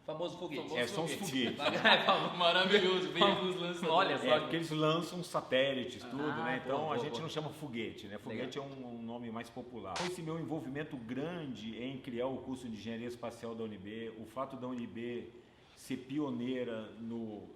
Famoso foguete. São os foguetes. Maravilhoso, veículos lançadores. Olha só. Porque eles lançam satélites, tudo, né? Então boa, a gente boa. não chama foguete, né? Foguete Legal. é um nome mais popular. Esse meu envolvimento grande em criar o curso de Engenharia Espacial da UNB, o fato da UNB ser pioneira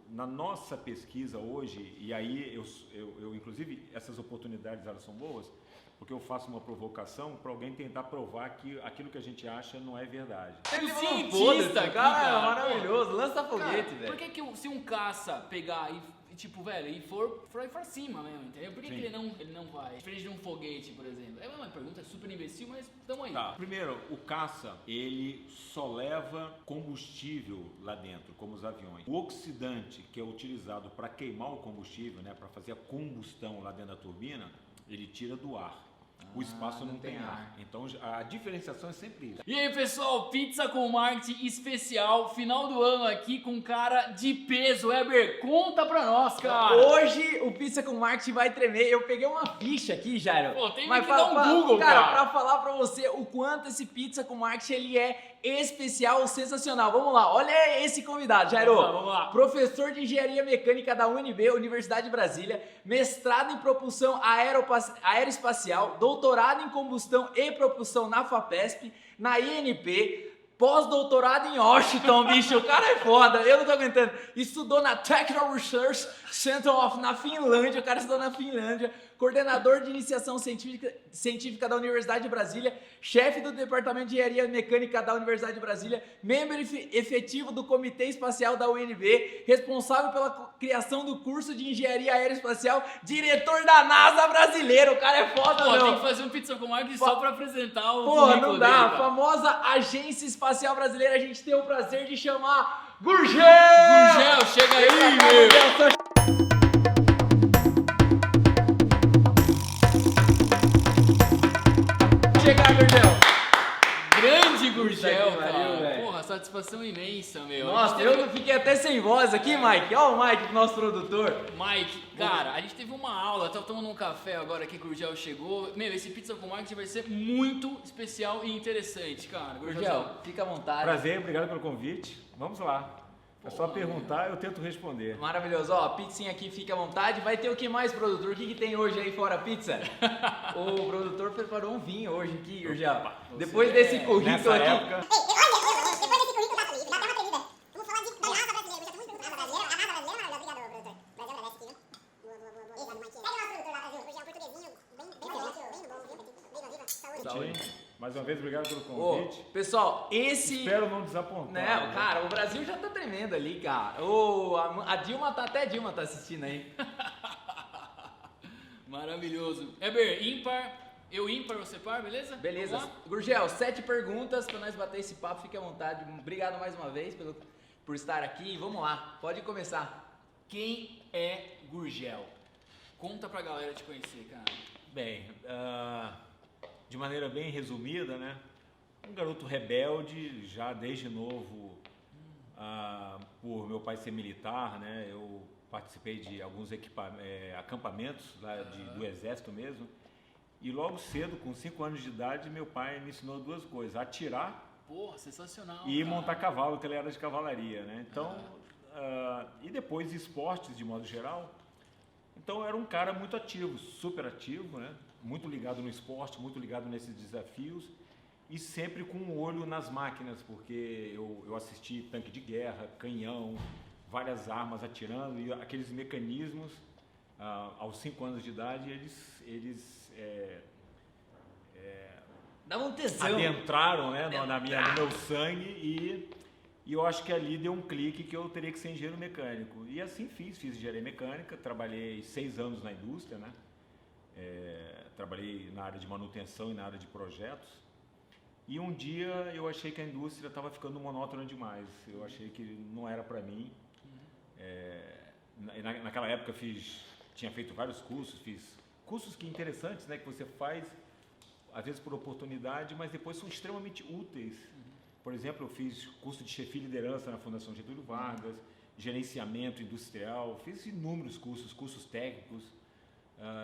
na nossa pesquisa hoje, e aí eu inclusive, essas oportunidades elas são boas, porque eu faço uma provocação para alguém tentar provar que aquilo que a gente acha não é verdade. Teve Foda-se, cientista aqui, cara, maravilhoso. Lança foguete, Cara, velho. por que se um caça pegar e tipo, velho, e for pra cima mesmo, entendeu? Por que Sim. ele não vai? Diferente de um foguete, por exemplo. É uma pergunta super imbecil, mas tamo aí. Tá. Primeiro, o caça, ele só leva combustível lá dentro, como os aviões. O oxidante que é utilizado para queimar o combustível, né, para fazer a combustão lá dentro da turbina, ele tira do ar. O espaço não tem ar. Então a diferenciação é sempre isso. E aí, pessoal, pizza com marketing especial, final do ano aqui com um cara de peso. Weber, conta pra nós, cara. Hoje o Pizza com Marketing vai tremer. Eu peguei uma ficha aqui, Jairo. Pô, tem Mas que dar um Google, cara. cara. Pra falar pra você o quanto esse Pizza com Marketing ele é especial, sensacional. Vamos lá, olha esse convidado, Jairo. Vamos lá. Professor de Engenharia Mecânica da UNB, Universidade de Brasília, mestrado em propulsão aeroespacial, doutorado em combustão e propulsão na FAPESP, na INP, pós-doutorado em Washington, bicho, o cara é foda, eu não tô aguentando. Estudou na Technical Research Center na Finlândia, o cara estudou na Finlândia, coordenador de iniciação científica da Universidade de Brasília, chefe do Departamento de Engenharia Mecânica da Universidade de Brasília, membro efetivo do Comitê Espacial da UNB, responsável pela criação do curso de Engenharia Aeroespacial, diretor da NASA brasileira, o cara é foda, Pô, meu. tem que fazer um pizza com marketing só pra apresentar o Porra, currículo não dá. dele, A cara. famosa Agência Espacial Brasileira, a gente tem o prazer de chamar Gurgel! Gurgel, chega aí, meu. Chegar, Gurgel. Grande Gurgel, Puta que pariu, cara. velho. Porra, satisfação imensa, meu. Nossa, A gente eu fiquei até sem voz aqui, Mike. Ó o Mike, nosso produtor. Mike, cara, a gente teve uma aula, tá tomando um café agora que o Gurgel chegou. Meu, esse pizza com marketing vai ser muito especial e interessante, cara. Gurgel, fica à vontade. Prazer, obrigado pelo convite. Vamos lá. É só perguntar, eu tento responder. Maravilhoso. Ó, pizzinha aqui, fica à vontade. Vai ter o que mais, produtor? O que tem hoje aí fora a pizza? O produtor preparou um vinho hoje aqui, Gurgel. Depois desse currículo Nessa aqui. época, Depois desse currículo da Felipe, dá uma tremida. Vamos falar da NASA brasileira. Eu já tô muito NASA brasileira. A NASA brasileira, maravilhosa. Obrigado, produtor. Brasil agradece aqui, viu? Boa. Exato, Mike. Pega o nosso produtor lá, Brasil. Hoje é um portuguesinho bem bom, viu? Saúde. mais uma vez, obrigado pelo Ô, convite. pessoal, esse... Espero não desapontar. Não, cara, o Brasil já tá tremendo ali, cara. Ô, a Dilma tá, até a Dilma tá assistindo aí. Maravilhoso. Eber, ímpar, eu ímpar, você par, beleza? Beleza. Vamos lá? Gurgel, 7 perguntas pra nós bater esse papo, fique à vontade. Obrigado mais uma vez por estar aqui. Vamos lá, pode começar. Quem é Gurgel? Conta pra galera te conhecer, cara. Bem, de maneira bem resumida, né? Um garoto rebelde, já desde novo, por meu pai ser militar, né? Eu participei de alguns acampamentos lá do exército mesmo. E logo cedo, com 5 anos de idade, meu pai me ensinou duas coisas: atirar Porra, sensacional. e cara. montar cavalo, que ele era de cavalaria, né? Então, e depois esportes de modo geral. Então era um cara muito ativo, super ativo, né? Muito ligado no esporte, muito ligado nesses desafios e sempre com um olho nas máquinas, porque eu assisti tanque de guerra, canhão, várias armas atirando e aqueles mecanismos, aos 5 anos de idade, eles Dá um tesão. adentraram, né, no meu sangue e eu acho que ali deu um clique que eu teria que ser engenheiro mecânico. E assim fiz engenharia mecânica, trabalhei 6 anos na indústria, né? Trabalhei na área de manutenção e na área de projetos. E um dia eu achei que a indústria estava ficando monótona demais. Eu achei que não era para mim. Naquela época tinha feito vários cursos, fiz cursos que interessantes, né, que você faz às vezes por oportunidade, mas depois são extremamente úteis. Por exemplo, eu fiz curso de chefia e liderança na Fundação Getúlio Vargas, gerenciamento industrial, fiz inúmeros cursos técnicos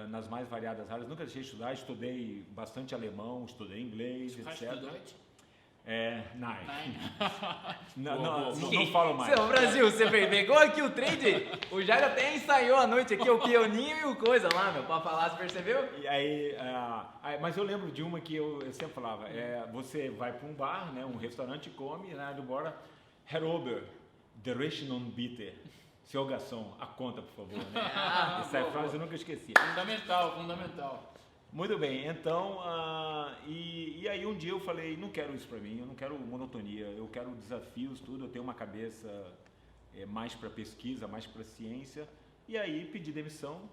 nas mais variadas áreas. Nunca deixei de estudar, estudei bastante alemão, estudei inglês, etc. Nine. Boa. Não falo mais. Seu Brasil, você pegou aqui o trade? O Jairo até ensaiou à noite aqui o peoninho e o coisa lá, meu, pra falar, você percebeu? E aí, mas eu lembro de uma que eu sempre falava, você vai para um bar, né, um restaurante, come, né, embora, Herr Ober, the Rechnung bitte. Seu garçom, a conta, por favor. Né? Essa frase eu nunca esqueci. Fundamental. Muito bem, então, e aí um dia eu falei, não quero isso para mim, eu não quero monotonia, eu quero desafios, tudo, eu tenho uma cabeça mais para pesquisa, mais para ciência, e aí pedi demissão,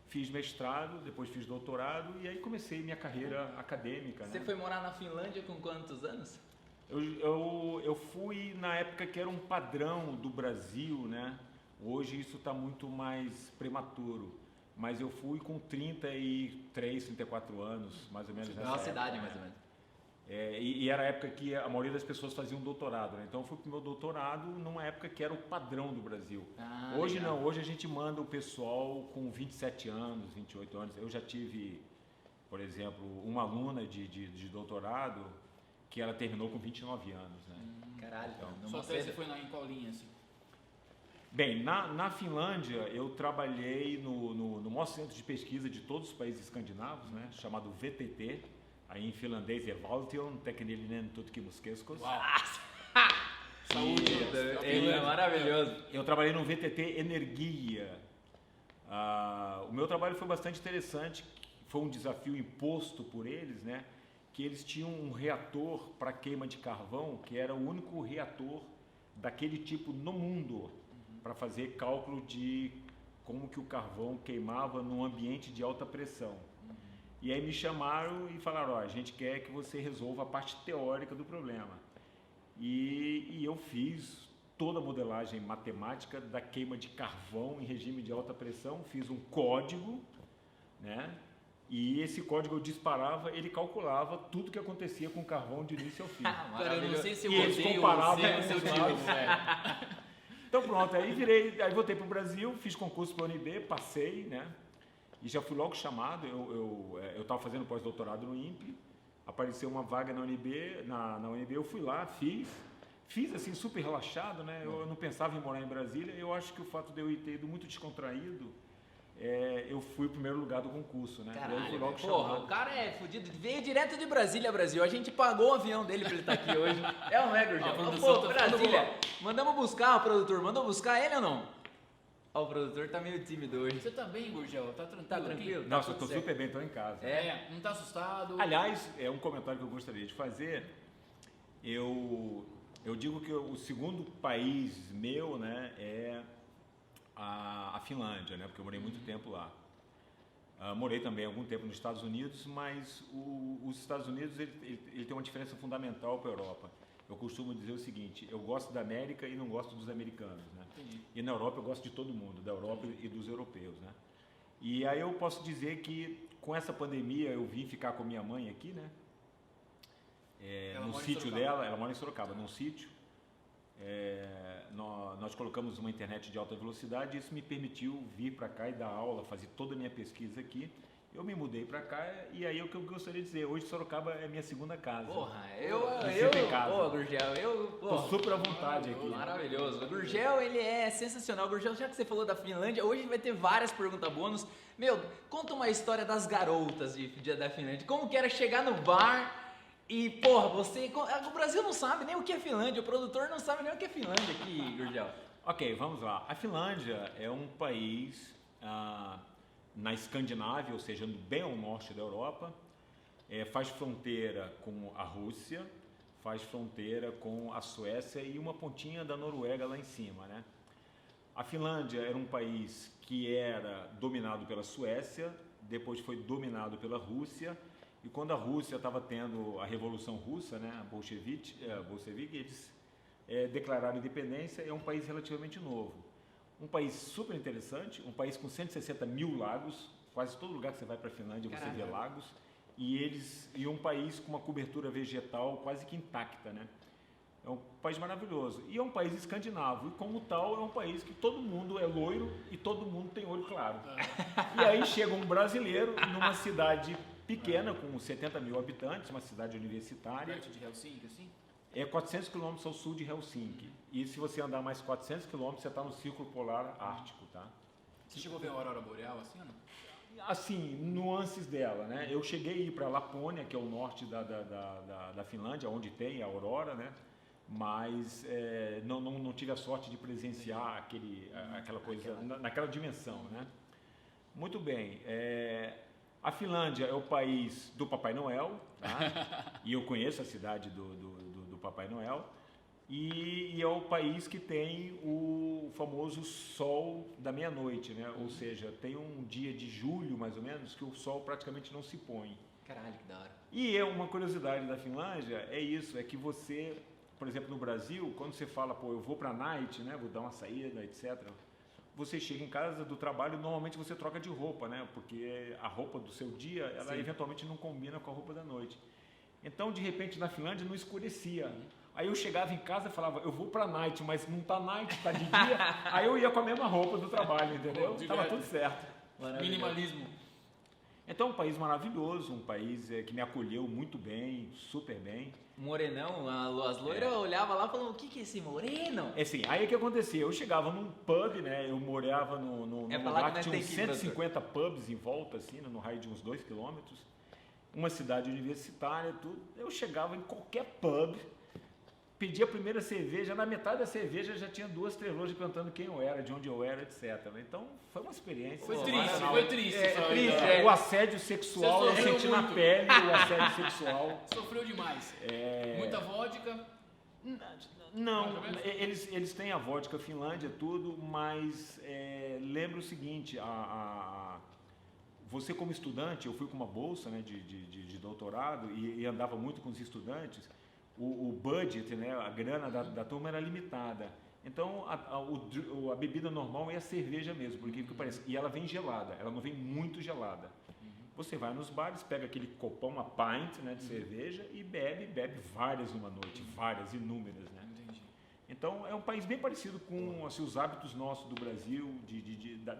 fiz mestrado, depois fiz doutorado, e aí comecei minha carreira acadêmica. Você foi morar na Finlândia com quantos anos? Eu fui na época que era um padrão do Brasil, né? Hoje isso está muito mais prematuro. Mas eu fui com 33, 34 anos, mais ou menos nessa Nossa época. idade, mais ou menos. E era a época que a maioria das pessoas faziam doutorado, né? Então eu fui para o meu doutorado numa época que era o padrão do Brasil. Hoje legal. não, hoje a gente manda o pessoal com 27 anos, 28 anos. Eu já tive, por exemplo, uma aluna de doutorado que ela terminou com 29 anos, né? Caralho, então, Sua tese foi em qual linha, assim? Bem, na Finlândia eu trabalhei no maior centro de pesquisa de todos os países escandinavos, né, chamado VTT, aí em finlandês é Valtion Teknillinen Tutkimuskeskus. Saúde. É maravilhoso. Eu trabalhei no VTT Energia. O meu trabalho foi bastante interessante, foi um desafio imposto por eles, né, que eles tinham um reator para queima de carvão, que era o único reator daquele tipo no mundo, para fazer cálculo de como que o carvão queimava num ambiente de alta pressão. E aí me chamaram e falaram, a gente quer que você resolva a parte teórica do problema. E eu fiz toda a modelagem matemática da queima de carvão em regime de alta pressão, fiz um código, né? E esse código eu disparava, ele calculava tudo que acontecia com o carvão de início ao fim. Cara, eu não sei se eu E eles odeio comparavam você com ou seu os tio, lados. velho. Então pronto, aí voltei para o Brasil, fiz concurso para a UNB, passei, né? E já fui logo chamado, eu estava fazendo pós-doutorado no INPE, apareceu uma vaga na UNB, na UNB eu fui lá, fiz assim super relaxado, né? Eu não pensava em morar em Brasília, eu acho que o fato de eu ter ido muito descontraído, eu fui o primeiro lugar do concurso, né? Caralho, e aí fui logo porra, chamado. o cara é fudido, veio direto de Brasília, Brasil. A gente pagou o avião dele pra ele estar aqui hoje. É ou não é, Gurgel? A produção Pô, tá Brasília, mandamos buscar o produtor, mandou buscar ele ou não? Ó, o produtor tá meio tímido hoje. Você tá bem, Gurgel? Tá tranquilo? Tá tranquilo? aqui? Nossa, eu tudo estou certo. super bem, estou em casa. Não tá assustado? Aliás, é um comentário que eu gostaria de fazer. Eu digo que o segundo país meu, né, é a Finlândia, né, porque eu morei muito tempo lá. Morei também algum tempo nos Estados Unidos, mas os Estados Unidos ele tem uma diferença fundamental para a Europa. Eu costumo dizer o seguinte, eu gosto da América e não gosto dos americanos, né? Entendi. E na Europa eu gosto de todo mundo, da Europa e dos europeus, né? E aí eu posso dizer que com essa pandemia eu vim ficar com minha mãe aqui, né? Ela No mora em sítio Sorocaba. dela, ela mora em Sorocaba, num sítio. Nós colocamos uma internet de alta velocidade e isso me permitiu vir para cá e dar aula, fazer toda a minha pesquisa aqui. Eu me mudei para cá e aí é o que eu gostaria de dizer. Hoje Sorocaba é minha segunda casa. Porra, Me sinto em casa. Pô, Gurgel, Tô super à vontade aqui. Maravilhoso. O Gurgel, ele é sensacional. Gurgel, já que você falou da Finlândia, hoje vai ter várias perguntas bônus. Meu, conta uma história das garotas da Finlândia. Como que era chegar no bar e, porra, o Brasil não sabe nem o que é Finlândia, o produtor não sabe nem o que é Finlândia aqui, Gurgel. Ok, vamos lá. A Finlândia é um país na Escandinávia, ou seja, bem ao norte da Europa. Faz fronteira com a Rússia, faz fronteira com a Suécia e uma pontinha da Noruega lá em cima, né? A Finlândia era um país que era dominado pela Suécia, depois foi dominado pela Rússia, e quando a Rússia estava tendo a Revolução Russa, né, a bolchevique, eles declararam independência. É um país relativamente novo. Um país super interessante, um país com 160 mil lagos, quase todo lugar que você vai para a Finlândia você vê lagos, e um país com uma cobertura vegetal quase que intacta, né? É um país maravilhoso. E é um país escandinavo, e como tal é um país que todo mundo é loiro e todo mundo tem olho claro. E aí chega um brasileiro numa cidade pequena, com 70 mil habitantes, uma cidade universitária. Perto de Helsinki, assim? É 400 quilômetros ao sul de Helsinki. E se você andar mais 400 quilômetros, você está no Círculo Polar Ártico, tá? Você chegou a ver a aurora boreal assim ou não? Assim, nuances dela, né? Eu cheguei a ir para Lapônia, que é o norte da Finlândia, onde tem a aurora, né? Mas não tive a sorte de presenciar aquela coisa, naquela dimensão, né? Muito bem. A Finlândia é o país do Papai Noel, tá? E eu conheço a cidade do Papai Noel. E é o país que tem o famoso sol da meia-noite, né? Ou seja, tem um dia de julho, mais ou menos, que o sol praticamente não se põe. Caralho, que da hora. E uma curiosidade da Finlândia é isso, é que você, por exemplo, no Brasil, quando você fala, pô, eu vou pra night, né? Vou dar uma saída, etc. Você chega em casa do trabalho, normalmente você troca de roupa, né? Porque a roupa do seu dia, ela Sim. eventualmente não combina com a roupa da noite. Então, de repente, na Finlândia não escurecia. Aí eu chegava em casa e falava, eu vou pra night, mas não tá night, tá de dia. Aí eu ia com a mesma roupa do trabalho, entendeu? Tava tudo certo. Minimalismo. Então, um país maravilhoso, um país que me acolheu muito bem, super bem. Morenão, as loiras olhavam lá e falavam, o que é esse moreno? É assim, aí o que acontecia? Eu chegava num pub, né? Eu morava num pra lá lugar que que nós tinha uns tem que ir, 150 pubs em volta, assim, no raio de uns 2 quilômetros. Uma cidade universitária, tudo. Eu chegava em qualquer pub, pedia a primeira cerveja, na metade da cerveja já tinha 2, 3 lojas perguntando quem eu era, de onde eu era, etc. Então, foi uma experiência. Foi Pô, triste, maravilhoso. foi triste. triste, né? O assédio sexual, Você eu sofreu senti na muito. pele o assédio sexual. Sofreu demais. Muita vodka. Não, Mais ou menos? eles têm a vodka Finlândia, tudo, mas lembra o seguinte, você como estudante, eu fui com uma bolsa, né, de doutorado e andava muito com os estudantes, o budget, né, a grana da turma era limitada. Então a bebida normal é a cerveja mesmo, por incrível que pareça, e ela vem gelada, ela não vem muito gelada. Você vai nos bares, pega aquele copão, uma pint, né, de cerveja e bebe várias numa noite, várias, inúmeras, né? Entendi. Então é um país bem parecido com assim, os hábitos nossos do Brasil,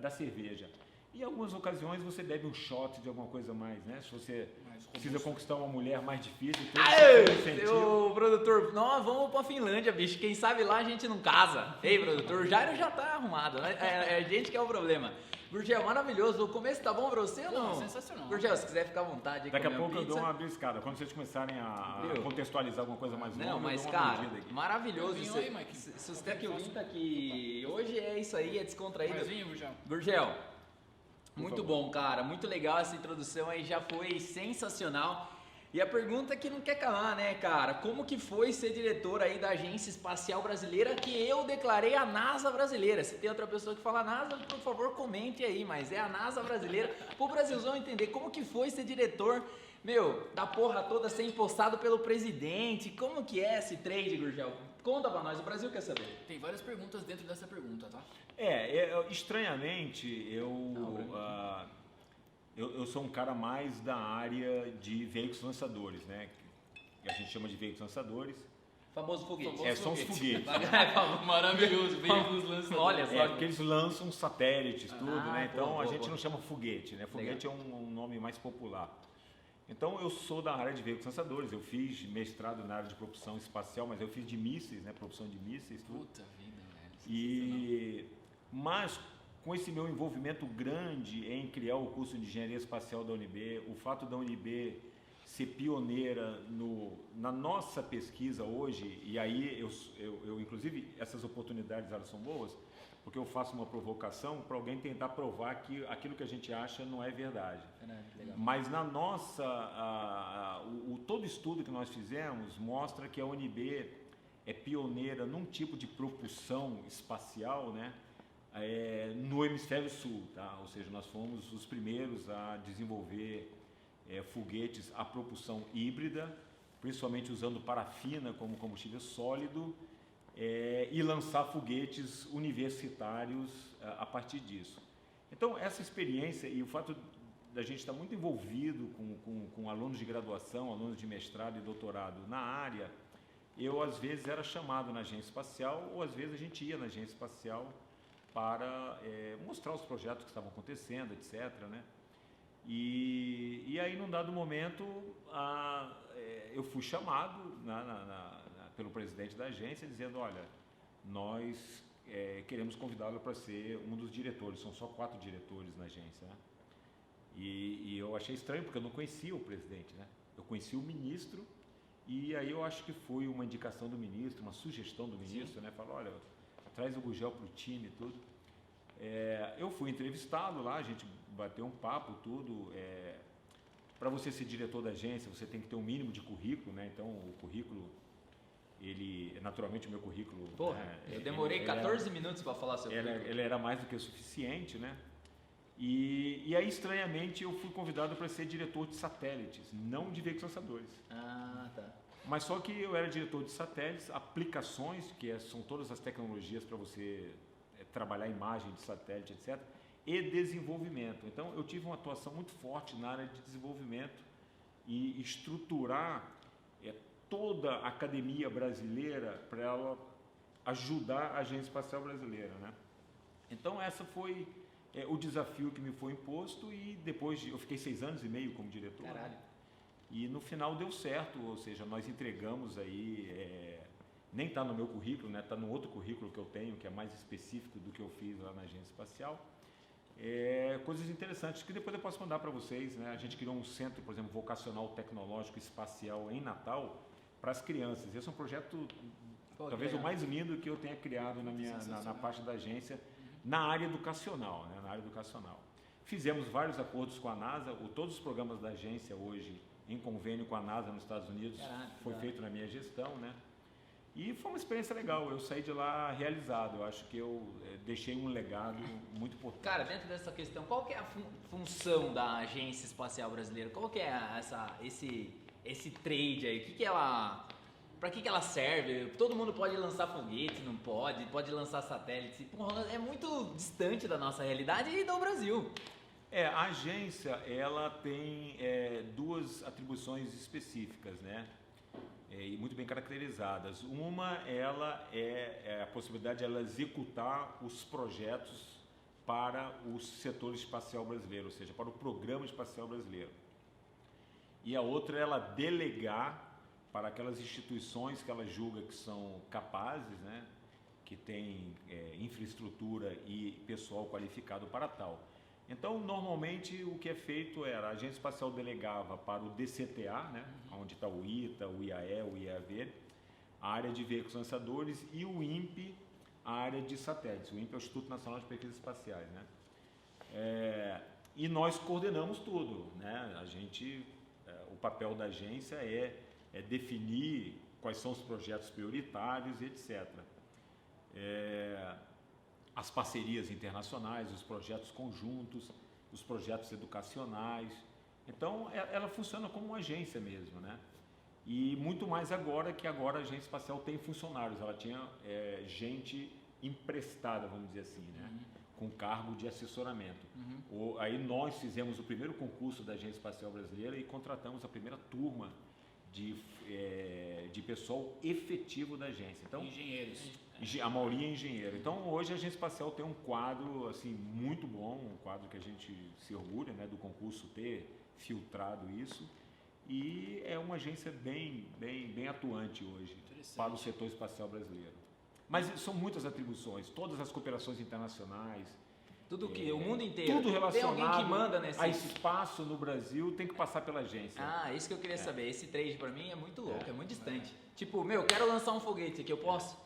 da cerveja. Em algumas ocasiões você bebe um shot de alguma coisa mais, né? Se você Mais precisa robusto. conquistar uma mulher mais difícil, tudo Aê, isso tem sentido. seu produtor, nós vamos pra Finlândia, bicho. Quem sabe lá a gente não casa. Ei, produtor, o Jairo já tá arrumado, né? É a gente que é o problema. Gurgel, maravilhoso. O começo tá bom pra você ou não? Não, sensacional. Gurgel, se quiser ficar à vontade aí, Daqui a comer pouco eu pizza. dou uma briscada. Quando vocês começarem a Viu? contextualizar alguma coisa mais longa, Não, eu mas dou uma cara, mordida aqui. maravilhoso. Vinho Você, aí, Mike. se você que o vinho tá aqui hoje, é isso aí, é descontraído. Mais vinho, Gurgel? Gurgel, muito favor. bom, cara. Muito legal essa introdução aí, já foi sensacional. E a pergunta que não quer calar, né, cara? Como que foi ser diretor aí da Agência Espacial Brasileira, que eu declarei a NASA brasileira? Se tem outra pessoa que fala NASA, por favor, comente aí, mas é a NASA brasileira. Pro Brasilzão entender como que foi ser diretor, meu, da porra toda, ser impostado pelo presidente. Como que é esse trade, Gurgel? Conta pra nós, o Brasil quer saber. Tem várias perguntas dentro dessa pergunta, tá? Estranhamente, eu sou um cara mais da área de veículos lançadores, né? Que a gente chama de veículos lançadores. Famoso foguete. Famoso São os foguetes. Maravilhoso, veículos lançadores. Olha só. Porque eles lançam satélites, tudo, né? Então boa, a boa, gente boa. não chama foguete, né? Foguete é um nome mais popular. Então eu sou da área de veículos lançadores. Eu fiz mestrado na área de propulsão espacial, mas eu fiz de mísseis, né? Propulsão de mísseis, tudo. Puta vida, velho. Mas com esse meu envolvimento grande em criar o curso de engenharia espacial da UNB, o fato da UNB ser pioneira na nossa pesquisa hoje, e aí eu inclusive essas oportunidades elas são boas, porque eu faço uma provocação para alguém tentar provar que aquilo que a gente acha não é verdade. Legal. Mas na nossa, todo estudo que nós fizemos mostra que a UNB é pioneira num tipo de propulsão espacial, né? No hemisfério sul, tá? Ou seja, nós fomos os primeiros a desenvolver foguetes a propulsão híbrida, principalmente usando parafina como combustível sólido, e lançar foguetes universitários a partir disso. Então, essa experiência e o fato da gente estar muito envolvido com alunos de graduação, alunos de mestrado e doutorado na área, eu às vezes era chamado na agência espacial ou às vezes a gente ia na agência espacial para mostrar os projetos que estavam acontecendo, etc., né? E aí, num dado momento, eu fui chamado pelo presidente da agência dizendo, olha, nós queremos convidá-lo para ser um dos diretores, são só 4 diretores na agência, né? E eu achei estranho porque eu não conhecia o presidente, né? Eu conhecia o ministro e aí eu acho que foi uma indicação do ministro, uma sugestão do ministro, né? Falou, olha, traz o Gurgel para o time e tudo. Eu fui entrevistá-lo lá, a gente bateu um papo, tudo. Para você ser diretor da agência, você tem que ter um mínimo de currículo, né? Então, o currículo, naturalmente o meu currículo... Porra, né, eu demorei 14 minutos para falar seu currículo. Ele era mais do que o suficiente, né? E aí, estranhamente, eu fui convidado para ser diretor de satélites, não de veículos lançadores. Ah, tá. Mas só que eu era diretor de satélites, aplicações, que são todas as tecnologias para você trabalhar imagem de satélite, etc., e desenvolvimento. Então, eu tive uma atuação muito forte na área de desenvolvimento e estruturar toda a academia brasileira para ela ajudar a Agência Espacial Brasileira, né? Então, essa foi o desafio que me foi imposto e depois eu fiquei 6 anos e meio como diretor. Caralho. Né? E no final deu certo, ou seja, nós entregamos aí, nem está no meu currículo, né? Está no outro currículo que eu tenho, que é mais específico do que eu fiz lá na Agência Espacial. Coisas interessantes que depois eu posso mandar para vocês, né? A gente criou um centro, por exemplo, vocacional tecnológico espacial em Natal para as crianças. Esse é um projeto talvez o mais lindo que eu tenha criado na parte da agência, na área educacional, né? Na área educacional. Fizemos vários acordos com a NASA, todos os programas da agência hoje em convênio com a NASA nos Estados Unidos foi feito na minha gestão, né? E foi uma experiência legal, eu saí de lá realizado, eu acho que eu deixei um legado muito importante. Cara, dentro dessa questão, qual que é a função da Agência Espacial Brasileira? Qual que é esse trade aí? Para que ela serve? Todo mundo pode lançar foguete, não pode? Pode lançar satélite? Porra, é muito distante da nossa realidade e do Brasil. A agência, ela tem 2 atribuições específicas, né? E muito bem caracterizadas. Uma, ela é a possibilidade de ela executar os projetos para o setor espacial brasileiro, ou seja, para o programa espacial brasileiro. E a outra, ela delegar para aquelas instituições que ela julga que são capazes, né? Que têm infraestrutura e pessoal qualificado para tal. Então, normalmente, o que é feito era, a Agência Espacial delegava para o DCTA, né, onde está o ITA, o IAE, o IAV, a área de veículos lançadores, e o INPE, a área de satélites. O INPE é o Instituto Nacional de Pesquisas Espaciais, né? E nós coordenamos tudo, né? O papel da agência é definir quais são os projetos prioritários, etc. As parcerias internacionais, os projetos conjuntos, os projetos educacionais. Então, ela funciona como uma agência mesmo, né? E muito mais agora que agora a Agência Espacial tem funcionários, ela tinha gente emprestada, vamos dizer assim, né? Com cargo de assessoramento. Aí nós fizemos o primeiro concurso da Agência Espacial Brasileira e contratamos a primeira turma de pessoal efetivo da agência. Então, engenheiros. A maioria é engenheiro. Então, hoje a Agência Espacial tem um quadro assim, muito bom, um quadro que a gente se orgulha, né, do concurso ter filtrado isso. E é uma agência bem atuante hoje para o setor espacial brasileiro. Mas são muitas atribuições, todas as cooperações internacionais. Tudo que o mundo inteiro. Tudo relacionado tem alguém que manda nesse a espaço no Brasil tem que passar pela agência. Isso que eu queria saber. Esse trade pra mim é muito louco, é muito distante. Tipo, eu quero lançar um foguete aqui, eu posso?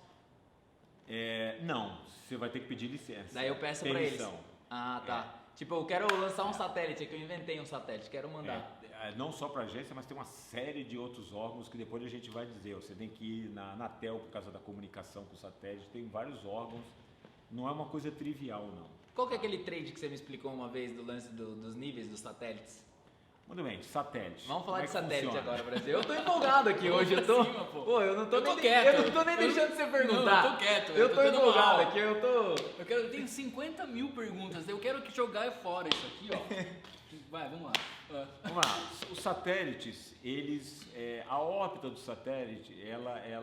Não, você vai ter que pedir licença. Daí eu peço pra eles. Tá. Tipo, eu quero lançar um satélite aqui, eu inventei um satélite, quero mandar. Não só para a agência, mas tem uma série de outros órgãos que depois a gente vai dizer. Você tem que ir na Anatel por causa da comunicação com o satélite, tem vários órgãos. Não é uma coisa trivial, não. Qual que é aquele trade que você me explicou uma vez do lance dos níveis dos satélites? Muito bem, satélite. Vamos falar de satélite funciona? agora, Brasil. Eu tô empolgado aqui hoje, eu tô. Pô, eu não tô nem quieto. Eu não tô nem deixando você perguntar. Não, eu tô quieto. Eu tô tendo empolgado aula. aqui, Eu tenho 50 mil perguntas, eu quero jogar fora isso aqui, ó. Vai, vamos lá. Vamos lá. Os satélites, a órbita do satélite, ela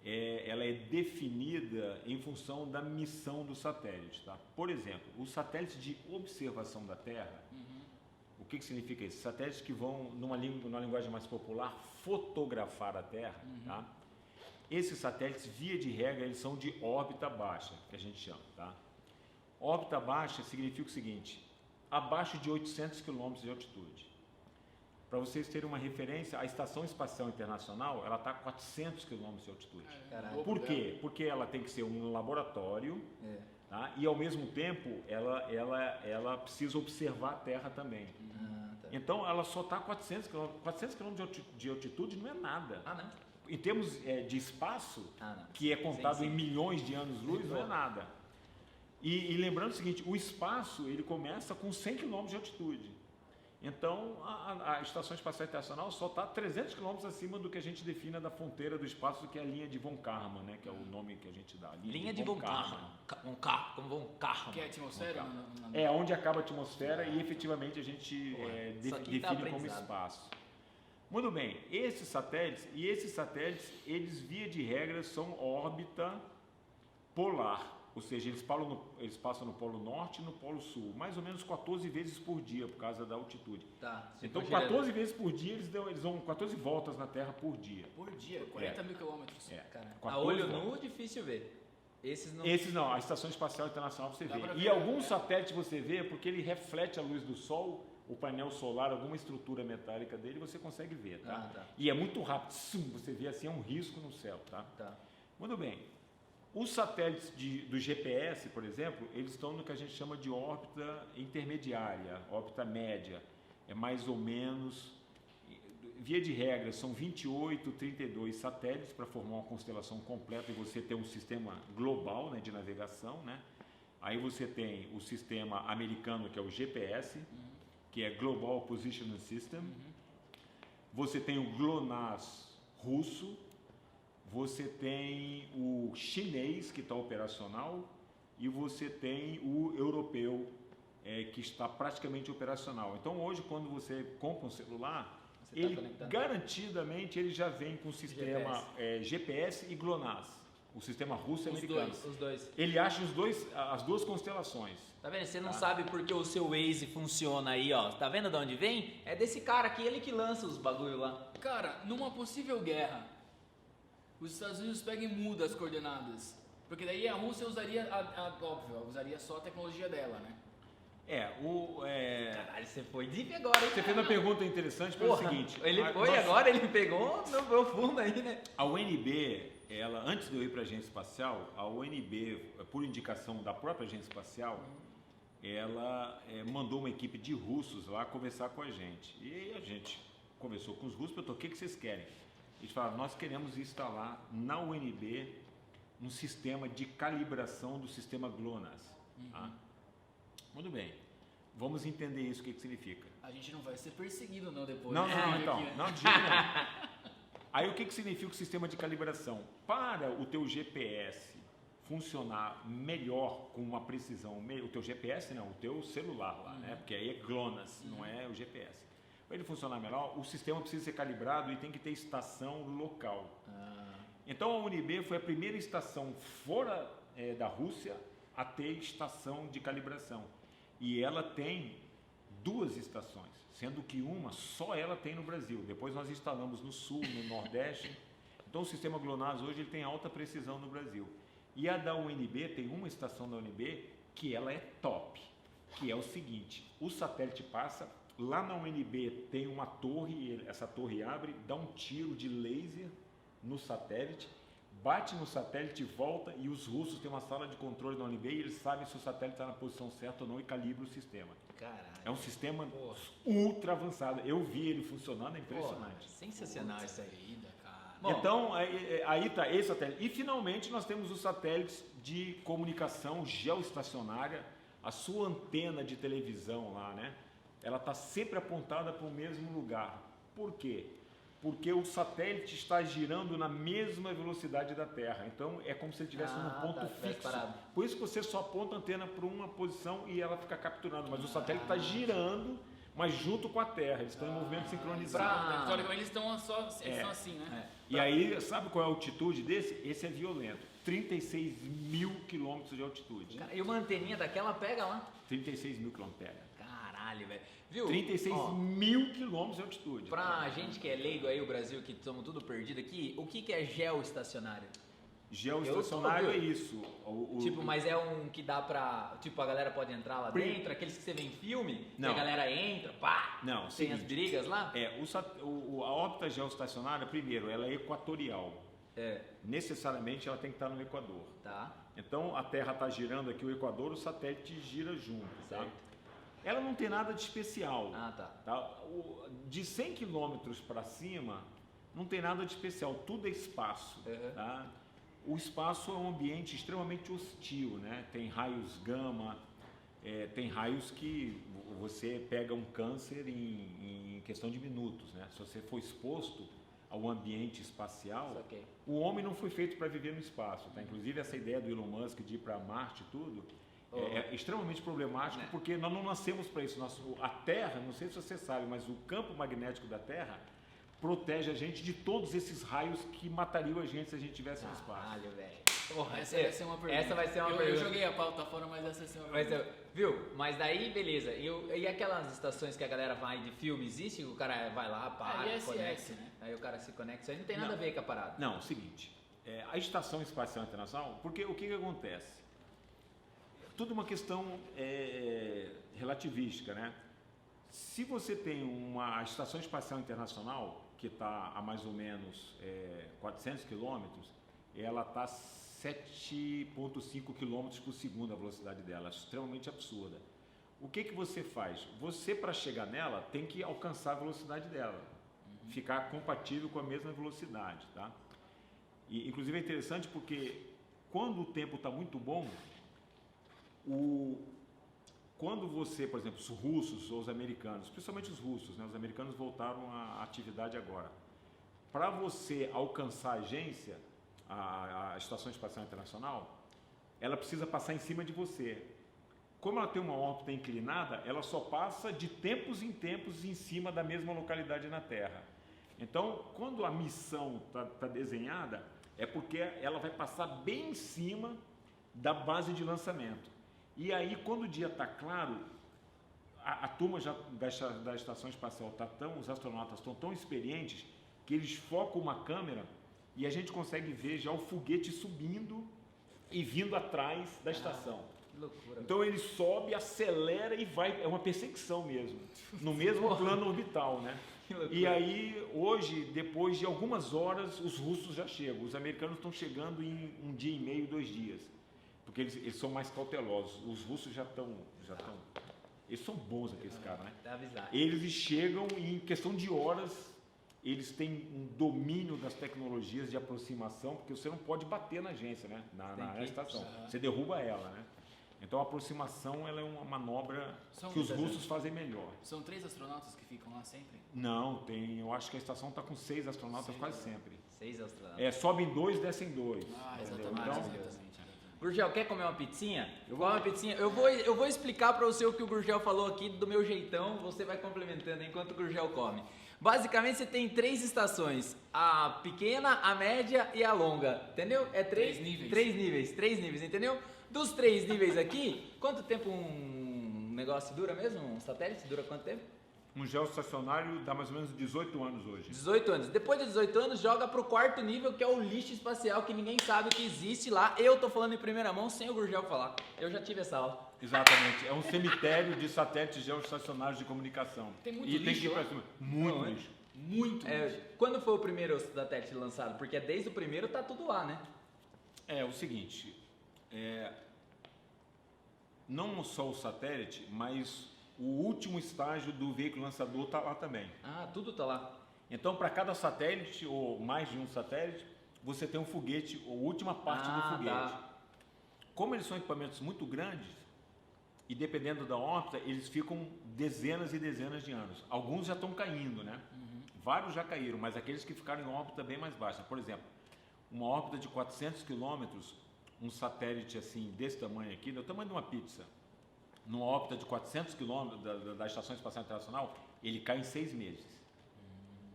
é definida em função da missão do satélite, tá? Por exemplo, os satélites de observação da Terra, o que significa isso? Satélites que vão, numa linguagem mais popular, fotografar a Terra. Tá? Esses satélites, via de regra, eles são de órbita baixa, que a gente chama. Tá? Órbita baixa significa o seguinte, abaixo de 800 km de altitude. Para vocês terem uma referência, a Estação Espacial Internacional, ela está a 400 km de altitude. Caralho. Por quê? Porque ela tem que ser um laboratório, tá? E ao mesmo tempo ela precisa observar a Terra também. Tá. Então ela só está a 400 km de altitude não é nada. Não. Em termos de espaço, não. que é contado Sim. em milhões de anos-luz, não é nada. E lembrando o seguinte, o espaço ele começa com 100 km de altitude. Então, a Estação Espacial Internacional só está 300 km acima do que a gente define da fronteira do espaço, que é a linha de von Karman, né? Que é o nome que a gente dá. Linha de von Karman. Como von Karman. Que é a atmosfera? É onde acaba a atmosfera e efetivamente a gente define como espaço. Muito bem, esses satélites, eles via de regra são órbita polar. Ou seja, eles passam no Polo Norte e no Polo Sul, mais ou menos 14 vezes por dia, por causa da altitude. Tá. Então, 14 vezes por dia, eles dão 14 voltas na Terra por dia. Por dia, 40 mil quilômetros. A olho nu, difícil ver. Esses não, a Estação Espacial Internacional você vê. E alguns satélites você vê, porque ele reflete a luz do Sol, o painel solar, alguma estrutura metálica dele, você consegue ver, tá? E é muito rápido, você vê assim, é um risco no céu, tá? Muito bem. Os satélites do GPS, por exemplo, eles estão no que a gente chama de órbita intermediária, órbita média. É mais ou menos, via de regra, são 28, 32 satélites para formar uma constelação completa e você ter um sistema global, né, de navegação, né? Aí você tem o sistema americano, que é o GPS, que é Global Positioning System. Você tem o GLONASS russo. Você tem o chinês, que está operacional, e você tem o europeu, que está praticamente operacional. Então, hoje, quando você compra um celular, garantidamente ele já vem com o sistema GPS e GLONASS, o sistema russo e americano. Os dois. Ele acha as duas constelações. Tá vendo? Você não sabe porque o seu Waze funciona aí, ó. Tá vendo de onde vem? É desse cara aqui, ele que lança os bagulho lá. Cara, numa possível guerra, os Estados Unidos pegam e mudam as coordenadas. Porque daí a Rússia usaria, óbvio, usaria só a tecnologia dela, né? Caralho, você foi deep agora, hein? Você fez uma pergunta interessante pelo seguinte. Agora ele pegou no profundo aí, né? A UNB, antes de eu ir para a agência espacial, a UNB, por indicação da própria agência espacial, ela mandou uma equipe de russos lá conversar com a gente. E a gente conversou com os russos, perguntou, o que vocês querem? Eles falaram, nós queremos instalar na UNB um sistema de calibração do sistema GLONASS. Tá? Muito bem. Vamos entender isso, o que significa. A gente não vai ser perseguido não depois. Não, de jeito nenhum. Aí o que significa o sistema de calibração? Para o teu GPS funcionar melhor, com uma precisão, o teu GPS não, o teu celular lá, né? Porque aí é GLONASS, não é o GPS. Para ele funcionar melhor, o sistema precisa ser calibrado e tem que ter estação local. Então a UNB foi a primeira estação fora da Rússia a ter estação de calibração. E ela tem 2 estações, sendo que uma só ela tem no Brasil. Depois nós instalamos no Sul, no Nordeste. Então o sistema GLONASS hoje ele tem alta precisão no Brasil. E a da UNB, tem uma estação da UNB que ela é top, que é o seguinte, o satélite passa... Lá na UNB tem uma torre, essa torre abre, dá um tiro de laser no satélite, bate no satélite, volta e os russos têm uma sala de controle na UNB e eles sabem se o satélite está na posição certa ou não e calibram o sistema. Caralho. É um sistema ultra avançado. Eu vi ele funcionando, é impressionante. Sensacional isso aí. Então, aí está esse satélite. E finalmente nós temos os satélites de comunicação geoestacionária, a sua antena de televisão lá, né? Ela está sempre apontada para o mesmo lugar. Por quê? Porque o satélite está girando na mesma velocidade da Terra. Então, é como se ele estivesse num ponto fixo. Por isso que você só aponta a antena para uma posição e ela fica capturando. Mas o satélite está girando, mas junto com a Terra. Eles estão em movimento sincronizado. Teoricamente, eles estão assim, né? E aí, sabe qual é a altitude desse? Esse é violento. 36 mil quilômetros de altitude. E uma anteninha daquela pega lá? 36 mil quilômetros pega. Caralho, velho. Viu? 36 Ó, mil quilômetros de altitude. pra gente que é leigo aí, o Brasil, que estamos tudo perdido aqui, o que é geoestacionário? Geoestacionário Eu tô, é viu? isso. Tipo, mas é um que dá pra. Tipo, a galera pode entrar lá Pri- dentro, aqueles que você vê em filme, Não. que a galera entra, pá! Não, Tem as seguinte. brigas lá? A órbita geoestacionária, primeiro, ela é equatorial. É, Necessariamente ela tem que estar no Equador. tá. Então a Terra está girando aqui o Equador, o satélite gira junto. Tá? Certo. Ela não tem nada de especial. Ah, tá. Tá? De 100 quilômetros para cima, não tem nada de especial, tudo é espaço. Uhum. Tá? O espaço é um ambiente extremamente hostil, né? Tem raios gama, tem raios que você pega um câncer em questão de minutos, né? Se você for exposto ao ambiente espacial, Saquei. o homem não foi feito para viver no espaço. Tá? Inclusive essa ideia do Elon Musk de ir para Marte e tudo é extremamente problemático, Né. porque nós não nascemos para isso. A Terra, não sei se você sabe, mas o campo magnético da Terra protege a gente de todos esses raios que matariam a gente se a gente estivesse no espaço. Caralho, velho. Porra, Essa vai ser uma pergunta. Essa vai ser uma eu pergunta. joguei a pauta fora, mas essa vai ser uma Mas, pergunta. viu? Mas daí, beleza. E aquelas estações que a galera vai de filme, existe? O cara vai lá, para, ISS, conecta. né? Aí o cara se conecta. Isso aí não tem nada Não. a ver com a parada. Não, é o seguinte, a Estação Espacial Internacional, porque o que acontece? Tudo uma questão relativística, né? Se você tem uma Estação Espacial Internacional, que está a mais ou menos 400 quilômetros, ela está 7,5 quilômetros por segundo a velocidade dela, extremamente absurda. O que você faz? Você, para chegar nela, tem que alcançar a velocidade dela, ficar compatível com a mesma velocidade, tá? E, inclusive é interessante porque quando o tempo está muito bom, quando você, por exemplo, os russos ou os americanos, principalmente os russos, né? Os americanos voltaram à atividade agora. Para você alcançar a agência, a Estação Espacial Internacional, ela precisa passar em cima de você. Como ela tem uma órbita inclinada, ela só passa de tempos em tempos em cima da mesma localidade na Terra. Então, quando a missão está desenhada, é porque ela vai passar bem em cima da base de lançamento. E aí, quando o dia está claro, a turma da Estação Espacial os astronautas estão tão experientes que eles focam uma câmera e a gente consegue ver já o foguete subindo e vindo atrás da estação. Que loucura. Então ele sobe, acelera e vai, é uma perseguição mesmo, no mesmo plano orbital, né? Que loucura. E aí, hoje, depois de algumas horas, os russos já chegam. Os americanos estão chegando em 1 dia e meio, 2 dias. Porque eles são mais cautelosos. Os russos já estão. Eles são bons, aqueles caras, né? Tá avisado. Eles chegam e, em questão de horas, eles têm um domínio das tecnologias de aproximação, porque você não pode bater na agência, né? Na estação. Você derruba ela, né? Então a aproximação ela é uma manobra que os russos fazem melhor. São 3 astronautas que ficam lá sempre? Não, eu acho que a estação está com 6 astronautas quase sempre. 6 astronautas. Sobem 2, descem 2. Ah, entendeu? exatamente, Então, exatamente. Gurgel, quer comer uma pizzinha? Come uma pizzinha. Eu vou explicar para você o que o Gurgel falou aqui do meu jeitão, você vai complementando enquanto o Gurgel come. Basicamente você tem 3 estações, a pequena, a média e a longa, entendeu? É 3 níveis. 3 níveis, entendeu? Dos 3 níveis aqui, quanto tempo um negócio dura mesmo? Um satélite dura quanto tempo? um geoestacionário dá mais ou menos 18 anos hoje. 18 anos. Depois de 18 anos, joga pro 4º nível, que é o lixo espacial, que ninguém sabe que existe lá. Eu tô falando em primeira mão, sem o Gurgel falar. Eu já tive essa aula. Exatamente. É um cemitério de satélites geoestacionários de comunicação. Tem muito e tem lixo que ir pra lá? cima. Muito Não, é? lixo. Muito. Quando foi o primeiro satélite lançado? Porque desde o primeiro tá tudo lá, né? É o seguinte, não só o satélite, mas o último estágio do veículo lançador está lá também. Ah, tudo tá lá. Então, para cada satélite, ou mais de um satélite, você tem um foguete, ou última parte do foguete. Tá. Como eles são equipamentos muito grandes, e dependendo da órbita, eles ficam dezenas e dezenas de anos. Alguns já estão caindo, né? Vários já caíram, mas aqueles que ficaram em órbita bem mais baixa. Por exemplo, uma órbita de 400 quilômetros, um satélite assim, desse tamanho aqui, do tamanho de uma pizza, numa órbita de 400 quilômetros da Estação Espacial Internacional, ele cai em 6 meses.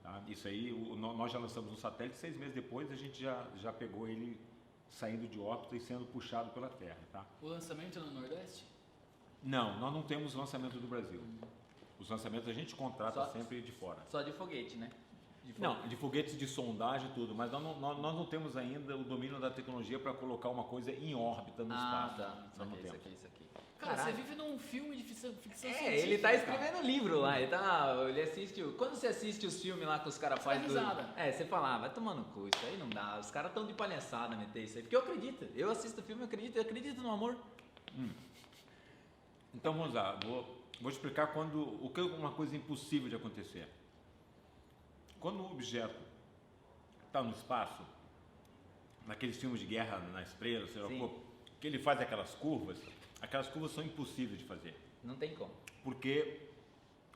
Tá? Isso aí, nós já lançamos um satélite, 6 meses depois a gente já pegou ele saindo de órbita e sendo puxado pela Terra. Tá? O lançamento no Nordeste? Não, nós não temos lançamento do Brasil. Os lançamentos a gente contrata Só- sempre de fora. Só de foguete, né? De Não, de foguetes de sondagem e tudo, mas nós não temos ainda o domínio da tecnologia para colocar uma coisa em órbita no espaço. Tá. Nós não Isso temos. aqui, isso aqui. Cara, Caralho. você vive num filme de ficção científica. Ele tá cara. escrevendo livro lá, ele assiste. Quando você assiste os filmes lá que os caras fazem. risada. Você fala, vai tomar no cu, isso aí não dá. Os caras tão de palhaçada meter isso aí. Porque eu acredito. Eu assisto o filme, eu acredito no amor. Então vamos lá, vou explicar o que é uma coisa impossível de acontecer. Quando um objeto está no espaço, naqueles filmes de guerra nas estrelas, sei lá, Sim. que ele faz aquelas curvas são impossíveis de fazer. Não tem como. Porque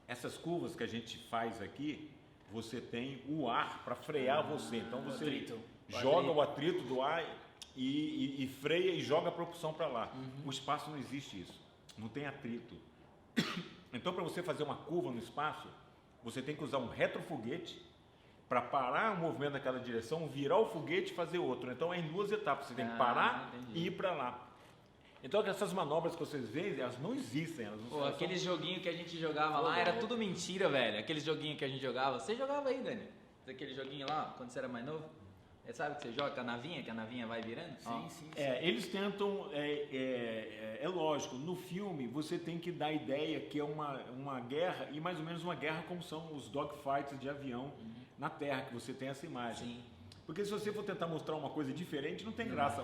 essas curvas que a gente faz aqui, você tem o ar para frear você. Então você atrito. joga o atrito do ar e freia e joga a propulsão para lá. O espaço não existe isso. Não tem atrito. Então, para você fazer uma curva no espaço, você tem que usar um retrofoguete para parar o movimento naquela direção, virar o foguete e fazer outro. Então, é em duas etapas. Você tem que parar entendi. e ir para lá. Então, essas manobras que vocês veem, elas não existem. Elas não Pô, são- aquele joguinho que a gente jogava lá era tudo mentira, velho. Aquele joguinho que a gente jogava. Você jogava aí, Dani? Aquele joguinho lá, quando você era mais novo? Sabe que você joga com a navinha, que a navinha vai virando? Ó. Sim. Eles tentam, é lógico, no filme você tem que dar a ideia que é uma guerra, e mais ou menos uma guerra como são os dogfights de avião na Terra, que você tem essa imagem. Sim. Porque se você for tentar mostrar uma coisa diferente, não tem graça.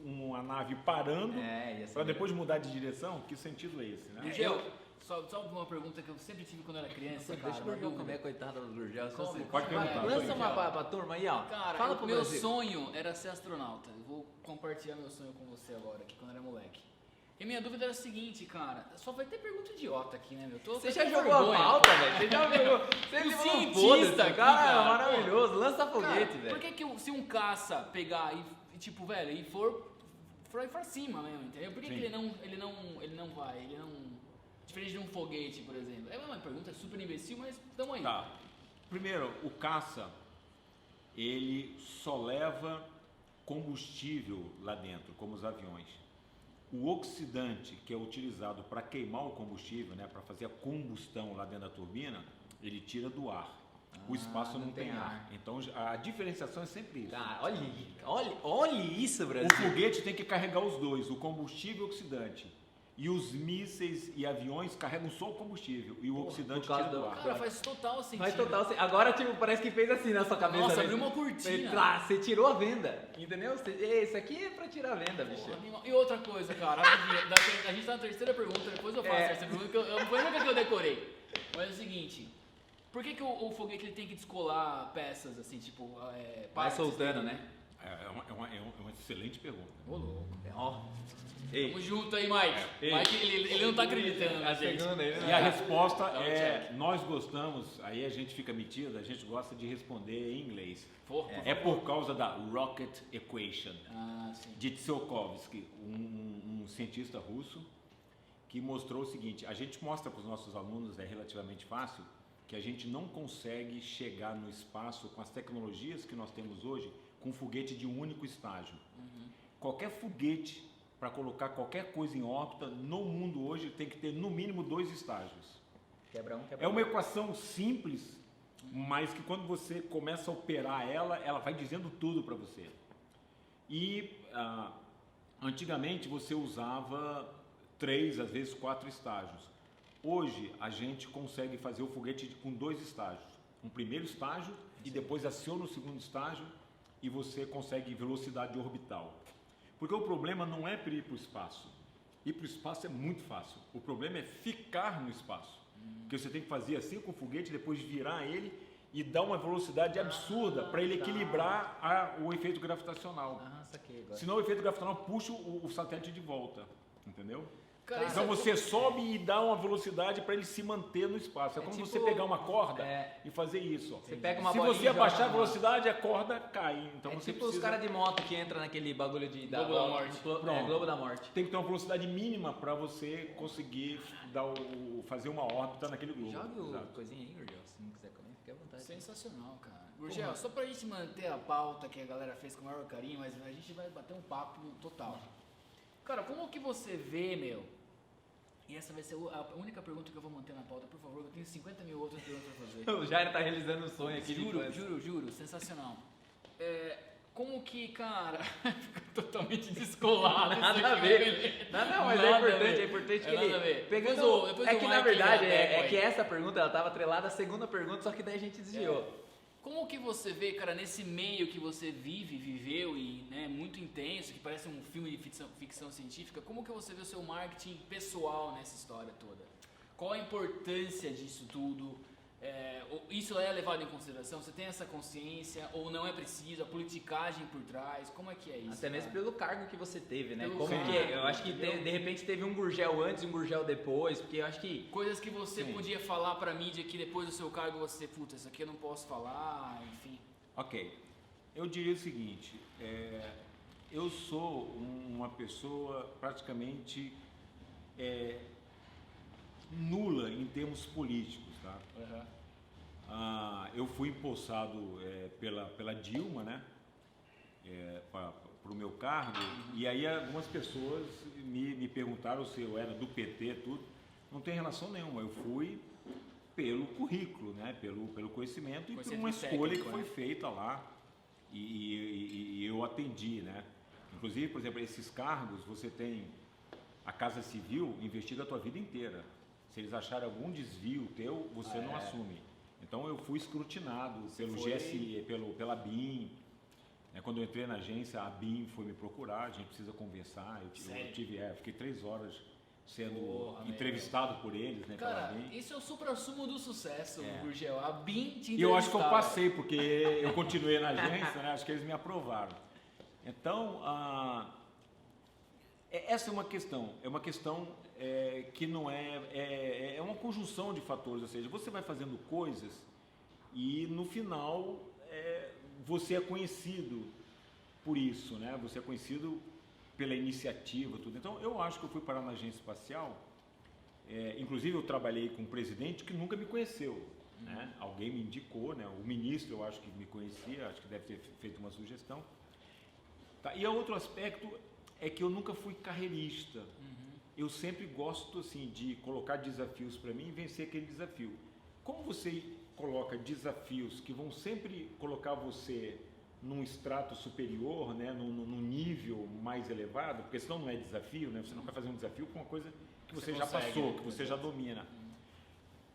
Uma nave parando Ia ser para depois mudar de direção, que sentido é esse, né? Gurgel, só uma pergunta que eu sempre tive quando eu era criança, cara. Deixa o uma Gurgel dúvida. comer, coitado do Gurgel. Come, Pode perguntar. Lança uma pra turma aí, ó. Cara, Fala pro meu Brasil. sonho era ser astronauta. Eu vou compartilhar meu sonho com você agora, aqui quando eu era moleque. E minha dúvida era a seguinte, cara. Só vai ter pergunta idiota aqui, né, meu? Você já jogou a pauta, velho? Você já jogou. Você O me cientista aqui, cara, cara. maravilhoso. Lança foguete, Cara, velho. por que se um caça pegar e tipo, velho, e for ir pra cima mesmo, entendeu? Por que, Sim. que ele não vai, diferente de um foguete, por exemplo? É uma pergunta super imbecil, mas tamo aí. Tá. Primeiro, o caça, ele só leva combustível lá dentro, como os aviões. O oxidante que é utilizado para queimar o combustível, né, para fazer a combustão lá dentro da turbina, ele tira do ar. O espaço não tem ar. Então a diferenciação é sempre isso. Cara, olha isso, Brasil. O foguete tem que carregar os dois, o combustível e o oxidante. E os mísseis e aviões carregam só o combustível e o oxidante por causa tira do do- ar. Cara, faz total sentido. Faz total sentido. Agora, tipo, parece que fez assim na sua cabeça. Nossa, né? abriu uma cortina. Você tirou a venda, entendeu? Isso aqui é pra tirar a venda, bicho. Porra, animal. E outra coisa, cara, rapidinho, a gente tá na terceira pergunta, depois eu faço a terceira pergunta, que eu não foi a única que eu decorei. Mas é o seguinte, por que o foguete ele tem que descolar peças, assim, tipo, Vai partes soltando, dele? né? É uma excelente pergunta. Ô, louco. Ó. Ei, Tamo junto aí, Mike. Ei. Mike, ele não tá acreditando na a gente. segunda aí, E a resposta Dá um é, check. nós gostamos, aí a gente fica metido, a gente gosta de responder em inglês. Porra, É por causa da Rocket Equation, Ah, sim. de Tsiolkovsky, um cientista russo, que mostrou o seguinte, a gente mostra para os nossos alunos, é relativamente fácil, que a gente não consegue chegar no espaço com as tecnologias que nós temos hoje, com um foguete de um único estágio. Qualquer foguete, para colocar qualquer coisa em órbita, no mundo hoje tem que ter no mínimo 2 estágios. quebra um, quebra É uma equação simples, mas que quando você começa a operar ela vai dizendo tudo para você. E antigamente você usava 3, às vezes 4 estágios. Hoje a gente consegue fazer o foguete com 2 estágios. Um primeiro estágio e depois aciona o segundo estágio e você consegue velocidade orbital. Porque o problema não é ir para o espaço. Ir para o espaço é muito fácil. O problema é ficar no espaço. Porque você tem que fazer assim com o foguete, depois virar ele e dar uma velocidade absurda para ele equilibrar o efeito gravitacional. Ah, saquei agora. Senão o efeito gravitacional puxa o satélite de volta. Entendeu? Cara, Então isso é- você sobe e dá uma velocidade para ele se manter no espaço. É como tipo- você pegar uma corda é. e fazer isso. Ó. Você pega uma Se bolinha você e joga abaixar a na- velocidade, a corda cai. Então É você tipo os precisa... caras de moto que entram naquele bagulho de... Globo da Morte. Pronto. Globo da Morte. Tem que ter uma velocidade mínima para você conseguir fazer uma órbita naquele globo. Joga o Exato. coisinha aí, Gurgel, se não quiser comer, fique à vontade. Sensacional, cara. Gurgel, só pra gente manter a pauta que a galera fez com o maior carinho, mas a gente vai bater um papo total. Cara, como que você vê, meu, E essa vai ser a única pergunta que eu vou manter na pauta, por favor. Eu tenho 50 mil outras perguntas pra fazer. O Jair tá realizando um sonho aqui. Juro, sensacional. Como que, cara, fica totalmente descolado. Nada a ver. Não, mas é importante que ele... Nada a ver. Pegando, Depois é o que na Mike verdade, adequa é aí. que essa pergunta, ela tava atrelada à segunda pergunta, só que daí a gente desviou. Como que você vê, cara, nesse meio que você viveu e né, muito intenso, que parece um filme de ficção científica, como que você vê o seu marketing pessoal nessa história toda? Qual a importância disso tudo? Isso é levado em consideração? Você tem essa consciência ou não é preciso? A politicagem por trás? Como é que é isso? Até mesmo cara? pelo cargo que você teve, né? Pelo Como cargo, que é? Eu acho que entendeu? de repente teve um Gurgel antes e um Gurgel depois, porque eu acho que... Coisas que você Sim. podia falar pra mídia que depois do seu cargo você, puta, isso aqui eu não posso falar, enfim. Ok. Eu diria o seguinte, eu sou uma pessoa praticamente nula em termos políticos, tá? Eu fui empossado pela Dilma, né? Para o meu cargo, e aí algumas pessoas me perguntaram se eu era do PT, tudo. Não tem relação nenhuma, eu fui pelo currículo, né? Pelo conhecimento e por uma escolha técnico, que foi né? feita lá e eu atendi, né? Inclusive, por exemplo, esses cargos, você tem a Casa Civil investiga a tua vida inteira. Se eles acharem algum desvio teu, você não assume. Então eu fui escrutinado pelo GSE, pela BIM. Quando eu entrei na agência, a BIM foi me procurar, a gente precisa conversar. Eu fiquei 3 horas sendo entrevistado por eles, né? Cara, pela BIM. isso é o supra-sumo do sucesso, Gurgel. A BIM te E eu acho que eu entrevistava. passei, porque eu continuei na agência, né? Acho que eles me aprovaram. Então, essa é uma questão que não é uma conjunção de fatores, ou seja, você vai fazendo coisas e no final você é conhecido por isso, né? Você é conhecido pela iniciativa, tudo. Então, eu acho que eu fui parar na agência espacial, inclusive eu trabalhei com um presidente que nunca me conheceu, né? Alguém me indicou, né? O ministro eu acho que me conhecia, acho que deve ter feito uma sugestão. Tá? E outro aspecto é que eu nunca fui carreirista. Eu sempre gosto assim de colocar desafios para mim e vencer aquele desafio. Como você coloca desafios que vão sempre colocar você num extrato superior, né, num nível mais elevado, porque senão não é desafio, né? Você não vai fazer um desafio com uma coisa que você já consegue, passou, né? que você já domina.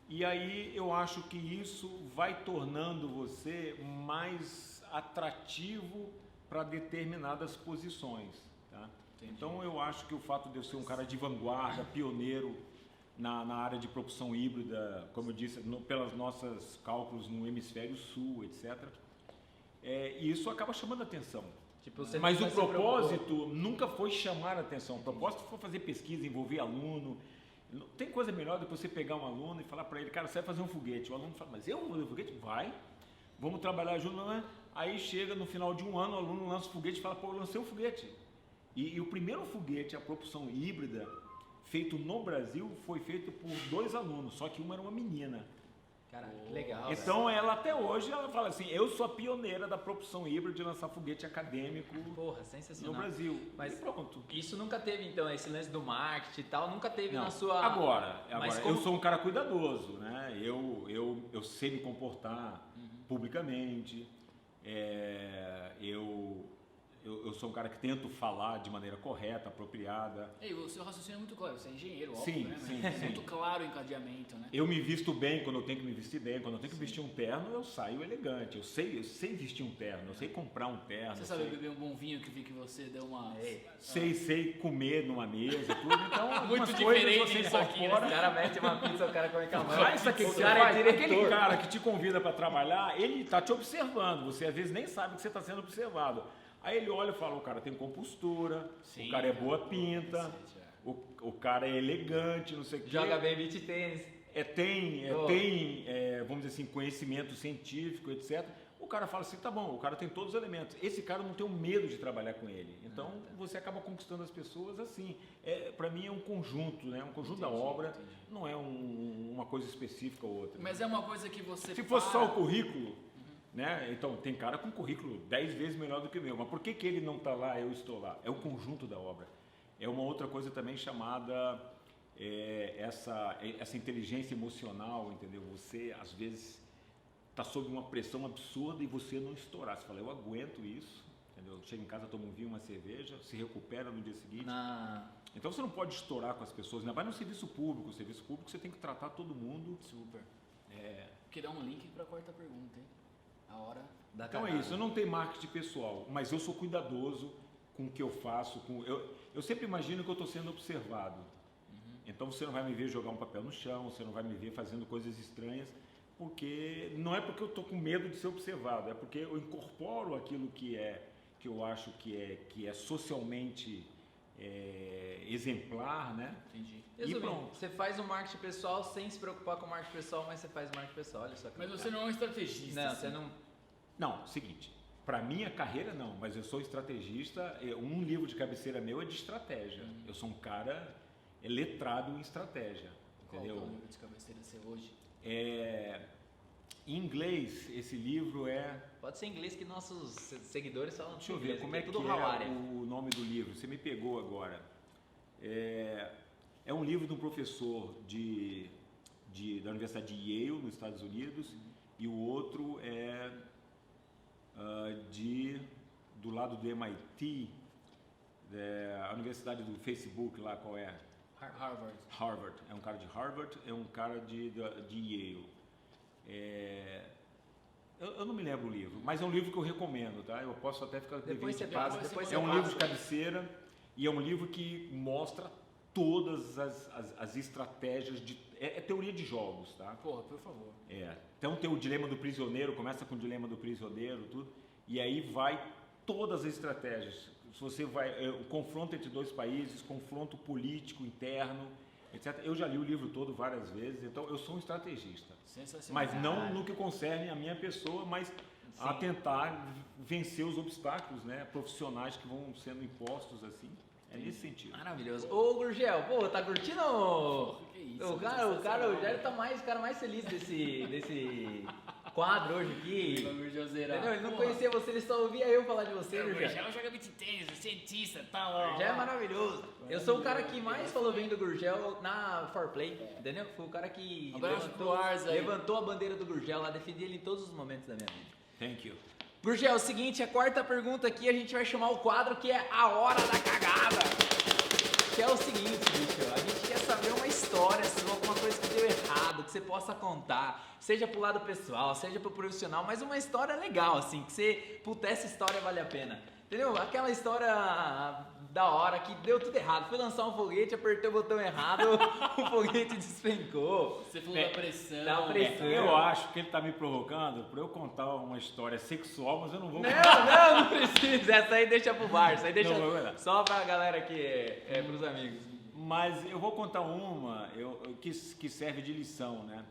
E aí eu acho que isso vai tornando você mais atrativo para determinadas posições, tá? Então eu acho que o fato de eu ser um cara de vanguarda, pioneiro na área de propulsão híbrida, como eu disse, pelos nossos cálculos no hemisfério sul, etc., isso acaba chamando a atenção. Tipo, você Mas nunca o se preocupou. propósito nunca foi chamar a atenção. O propósito foi fazer pesquisa, envolver aluno. Não tem coisa melhor do que você pegar um aluno e falar para ele, cara, você vai fazer um foguete. O aluno fala, mas eu vou fazer um foguete? Vai. Vamos trabalhar junto, não é? Aí chega no final de um ano, o aluno lança o foguete e fala, pô, eu lancei um foguete. E o primeiro foguete, a propulsão híbrida, feito no Brasil, foi feito por 2 alunos, só que uma era uma menina. Cara, que legal. Então ela até hoje, ela fala assim, eu sou a pioneira da propulsão híbrida de lançar foguete acadêmico Porra, no sensacional. Brasil. Mas E pronto. isso nunca teve, então, esse lance do marketing e tal, nunca teve Não, na sua... Agora Mas eu como- sou um cara cuidadoso, né? Eu sei me comportar publicamente, eu sou um cara que tento falar de maneira correta, apropriada. Ei, o seu raciocínio é muito claro, você é engenheiro, óbvio, Sim, né? sim, Mas sim. é muito claro o encadeamento, né? Eu me visto bem quando eu tenho que me vestir bem, quando eu tenho que vestir um terno, eu saio elegante. Eu sei vestir um terno, eu sei comprar um terno. Você eu sabe sei- beber um bom vinho que vi que você deu uma... sei comer numa mesa, tudo. Então, algumas Muito coisas diferente você isso aqui, né? incorpora. O cara mete uma pizza, o cara come com a mão. Faz isso aqui que O você cara faz. é diretor. Aquele cara que te convida para trabalhar, ele tá te observando. Você às vezes nem sabe que você está sendo observado. Aí ele olha e fala, o cara tem compostura, Sim, o cara é boa pinta, cacete, o cara é elegante, não sei o quê. Joga bem beach tênis. Tem, Oh. vamos dizer assim, conhecimento científico, etc. O cara fala assim, tá bom, o cara tem todos os elementos. Esse cara não tem um medo de trabalhar com ele. Então, você acaba conquistando as pessoas assim. Para mim é um conjunto, né? Um conjunto da obra, não é uma coisa específica ou outra. Mas é uma coisa que você... Se fosse só o currículo, né? Então, tem cara com currículo 10 vezes melhor do que o meu. Mas por que ele não está lá, eu estou lá? É o conjunto da obra. É uma outra coisa também chamada essa inteligência emocional, entendeu? Você, às vezes, está sob uma pressão absurda e você não estourar. Você fala, eu aguento isso, entendeu? Chega em casa, toma um vinho, uma cerveja, se recupera no dia seguinte. Então você não pode estourar com as pessoas, né? Vai no serviço público. No serviço público você tem que tratar todo mundo. Super. Queria dar um link para a quarta pergunta, hein? A hora da Então cagada. é isso, eu não tenho marketing pessoal, mas eu sou cuidadoso com o que eu faço. Eu sempre imagino que eu estou sendo observado. Então você não vai me ver jogar um papel no chão, você não vai me ver fazendo coisas estranhas, porque não é porque eu estou com medo de ser observado, é porque eu incorporo aquilo que eu acho que é socialmente exemplar, né? Entendi. E Resumindo, pronto. você faz um marketing pessoal sem se preocupar com o marketing pessoal, mas você faz marketing pessoal, olha só. que Mas legal. você não é um estrategista. Não, assim. você não... Não, seguinte, para minha carreira não, mas eu sou estrategista, um livro de cabeceira meu é de estratégia. Eu sou um cara letrado em estratégia, Qual que é entendeu? o livro de cabeceira seu hoje? Em inglês, esse livro Pode ser em inglês que nossos seguidores falam Deixa eu inglês, ver como é que tudo é Hawari. o nome do livro. Você me pegou agora. É um livro de um professor da Universidade de Yale, nos Estados Unidos, e o outro é do lado do MIT, a Universidade do Facebook lá, qual é? Harvard. Harvard. É um cara de Harvard, é um cara de Yale. Eu não me lembro o livro, mas é um livro que eu recomendo, tá? Eu posso até ficar Depois você devendo de passa, casa. depois É você um passa. livro de cabeceira e é um livro que mostra todas as estratégias é teoria de jogos, tá? Porra, por favor. Então tem o dilema do prisioneiro, começa com o dilema do prisioneiro, tudo, e aí vai todas as estratégias. Se você vai, o confronto entre dois países, confronto político interno, etc. Eu já li o livro todo várias vezes, então eu sou um estrategista. Sensacional. Mas não no que concerne a minha pessoa, mas a tentar vencer os obstáculos, né, profissionais que vão sendo impostos assim. É nesse sentido. Maravilhoso. Ô, Gurgel, pô, tá curtindo? Que isso, O Jair tá o cara mais feliz desse quadro hoje aqui. Entendeu? Ele não conhecia você, ele só ouvia eu falar de você, O Gurgel. Gurgel joga beat tênis, é cientista e tal. ó. Gurgel é maravilhoso. Eu sou o cara que mais falou bem do Gurgel na 4Play, entendeu? Foi o cara que Abraço pro Arza aí. levantou a bandeira do Gurgel lá, defendi ele em todos os momentos da minha vida. Thank you. Gurgel, é o seguinte, a quarta pergunta aqui, a gente vai chamar o quadro que é a hora da cagada. Que é o seguinte, bicho, a gente quer saber uma história sua, alguma coisa que deu errado, que você possa contar, seja pro lado pessoal, seja pro profissional, mas uma história legal, assim, que você, puta, essa história vale a pena. Entendeu? Aquela história da hora que deu tudo errado. Fui lançar um foguete, apertei o botão errado, o foguete despencou. Você falou da pressão. Da pressão. Eu acho que ele está me provocando para eu contar uma história sexual, mas eu não vou Não precisa. Essa aí deixa pro bar. Essa aí deixa Não, vai lá. só pra galera que pros amigos. Mas eu vou contar uma que serve de lição, né?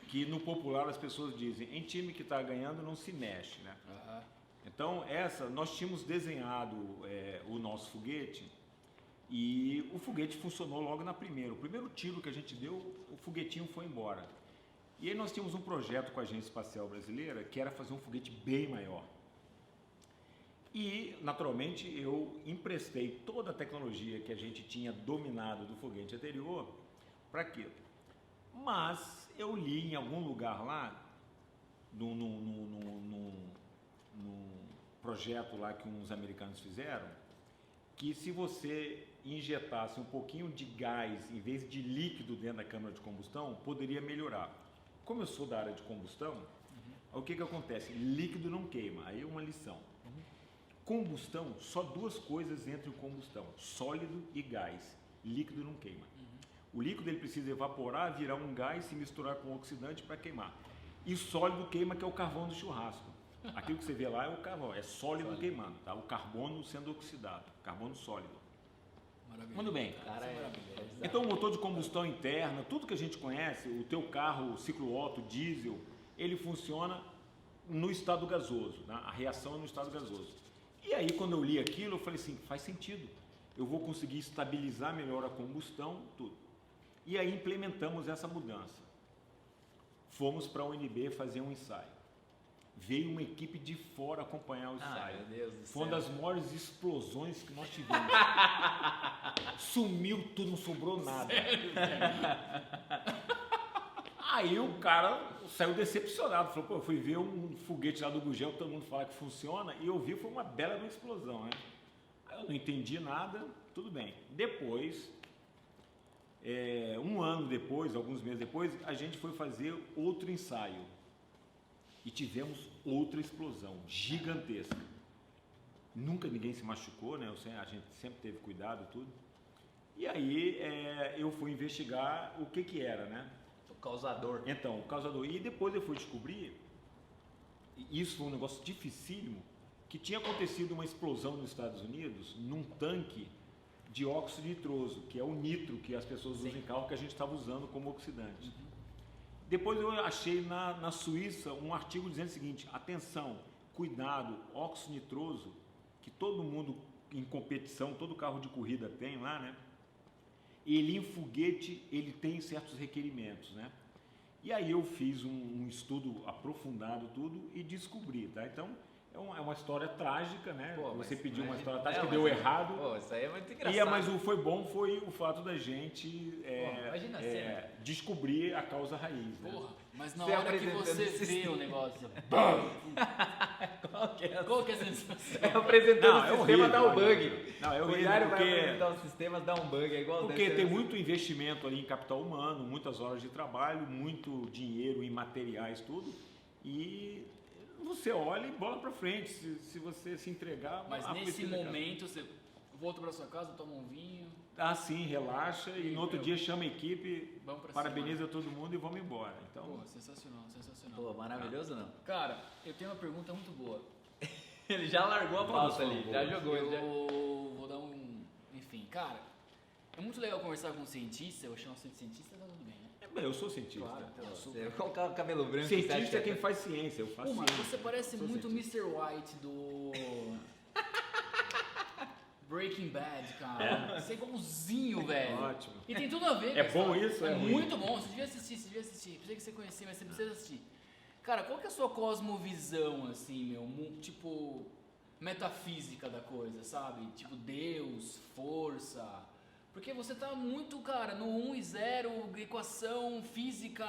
Que no popular as pessoas dizem, em time que está ganhando não se mexe, né? Aham. Então nós tínhamos desenhado o nosso foguete e o foguete funcionou logo na primeira. O primeiro tiro que a gente deu, o foguetinho foi embora. E aí nós tínhamos um projeto com a Agência Espacial Brasileira que era fazer um foguete bem maior. E, naturalmente, eu emprestei toda a tecnologia que a gente tinha dominado do foguete anterior para aquilo. Mas eu li em algum lugar lá, num projeto lá que uns americanos fizeram, que se você injetasse um pouquinho de gás em vez de líquido dentro da câmara de combustão, poderia melhorar. Como eu sou da área de combustão, o que acontece? Líquido não queima, aí é uma lição. Combustão, só duas coisas entram em combustão, sólido e gás. Líquido não queima. O líquido ele precisa evaporar, virar um gás, se misturar com oxidante para queimar. E sólido queima, que é o carvão do churrasco. Aquilo que você vê lá é o carvão, é sólido queimando, tá? O carbono sendo oxidado, carbono sólido. Maravilhoso. Muito bem. Cara, Então o motor de combustão interna, tudo que a gente conhece, o teu carro, o ciclo Otto, diesel, ele funciona no estado gasoso, né? A reação é no estado gasoso. E aí quando eu li aquilo, eu falei assim, faz sentido, eu vou conseguir estabilizar melhor a combustão, tudo. E aí implementamos essa mudança. Fomos para a UNB fazer um ensaio. Veio uma equipe de fora acompanhar o ensaio. meu Deus do Foi uma céu. das maiores explosões que nós tivemos. Sumiu tudo, não sobrou nada. Aí o cara saiu decepcionado, falou, pô, eu fui ver um foguete lá do Gugel, que todo mundo fala que funciona, e eu vi, foi uma bela uma explosão, né? Aí eu não entendi nada, tudo bem. Depois, um ano depois, alguns meses depois, a gente foi fazer outro ensaio. E tivemos outra explosão gigantesca. Nunca ninguém se machucou, né? A gente sempre teve cuidado e tudo. E aí eu fui investigar o que era, né? O causador. Então, o causador. E depois eu fui descobrir, e isso foi um negócio dificílimo, que tinha acontecido uma explosão nos Estados Unidos num tanque de óxido nitroso, que é o nitro que as pessoas usam em carro, que a gente estava usando como oxidante. Depois eu achei na Suíça um artigo dizendo o seguinte, atenção, cuidado, óxido nitroso, que todo mundo em competição, todo carro de corrida tem lá, né? Ele em foguete, ele tem certos requerimentos, né? E aí eu fiz um estudo aprofundado tudo e descobri, tá? Então, é uma história trágica, né? Pô, você mas pediu uma imagina- história trágica, não, deu mas- errado. Pô, isso aí é muito engraçado. Mas o foi bom foi o fato da gente imagina a cena. descobrir a causa raiz, né? Porra, mas na Você hora que apresentando você esse vê sistema. o negócio, Qual que é? qual que é a sensação? É apresentando Não, o é sistema, horrível, dá um é bug. horrível. Não, é O horrível, Hilário vai porque- apresentar os sistemas, dá um bug, é igual Porque deve ser tem assim. muito investimento ali em capital humano, muitas horas de trabalho, muito dinheiro em materiais, tudo. E você olha e bola pra frente. Se você se entregar... Mas foi nesse se entregar. momento você volta pra sua casa, toma um vinho, Ah, sim, relaxa e no outro dia chama a equipe, vamos pra parabeniza todo mundo e vamos embora. Então, Pô, sensacional, sensacional. Pô, maravilhoso não? Cara, eu tenho uma pergunta muito boa. Ele já largou a pauta ali, favor. já jogou. Eu Já... vou dar Enfim, cara, é muito legal conversar com um cientista, eu chamo você de cientista, tá tudo bem, né? bem, eu sou cientista. Claro. Você vai colocar o cabelo branco. você acha Cientista é que quem faz ciência, eu faço Pô, mano, ciência. você parece Sou muito o cientista. Mr. White do Breaking Bad, cara. Você é igualzinho, velho. Ótimo. E tem tudo a ver com É a bom história. isso ou é ruim? muito bom, você devia assistir. Pensei que você conhecia, mas você precisa assistir. Cara, qual que é a sua cosmovisão, assim, meu? Tipo, metafísica da coisa, sabe? Tipo, Deus, força. Porque você tá muito, cara, no 1 e 0, equação, física.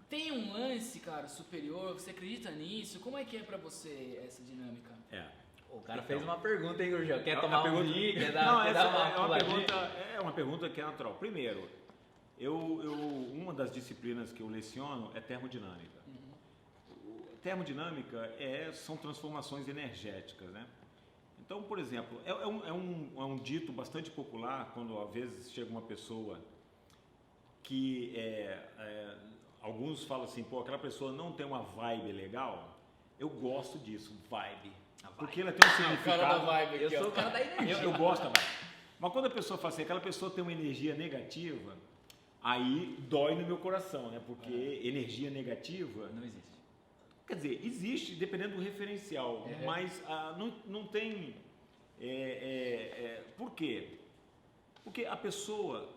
Tem um lance, cara, superior, você acredita nisso? Como é que é pra você essa dinâmica? O cara fez uma pergunta, hein, Gurgel? Quer A tomar pergunta- um vinho? Quer dar, Não, quer essa dar uma é uma puladinha? pergunta que é natural. Primeiro, uma das disciplinas que eu leciono é termodinâmica. Termodinâmica são transformações energéticas, né? Então, por exemplo, é um dito bastante popular quando às vezes chega uma pessoa que alguns falam assim, pô, aquela pessoa não tem uma vibe legal. Eu gosto disso, vibe. Porque ela tem um significado. Cara da vibe Eu aqui, sou ó. o cara da energia. Eu gosto da vibe. Mas quando a pessoa fala assim, aquela pessoa tem uma energia negativa, aí dói no meu coração, né? Porque energia negativa, Não existe. quer dizer, existe dependendo do referencial, mas não tem. Por quê? Porque a pessoa,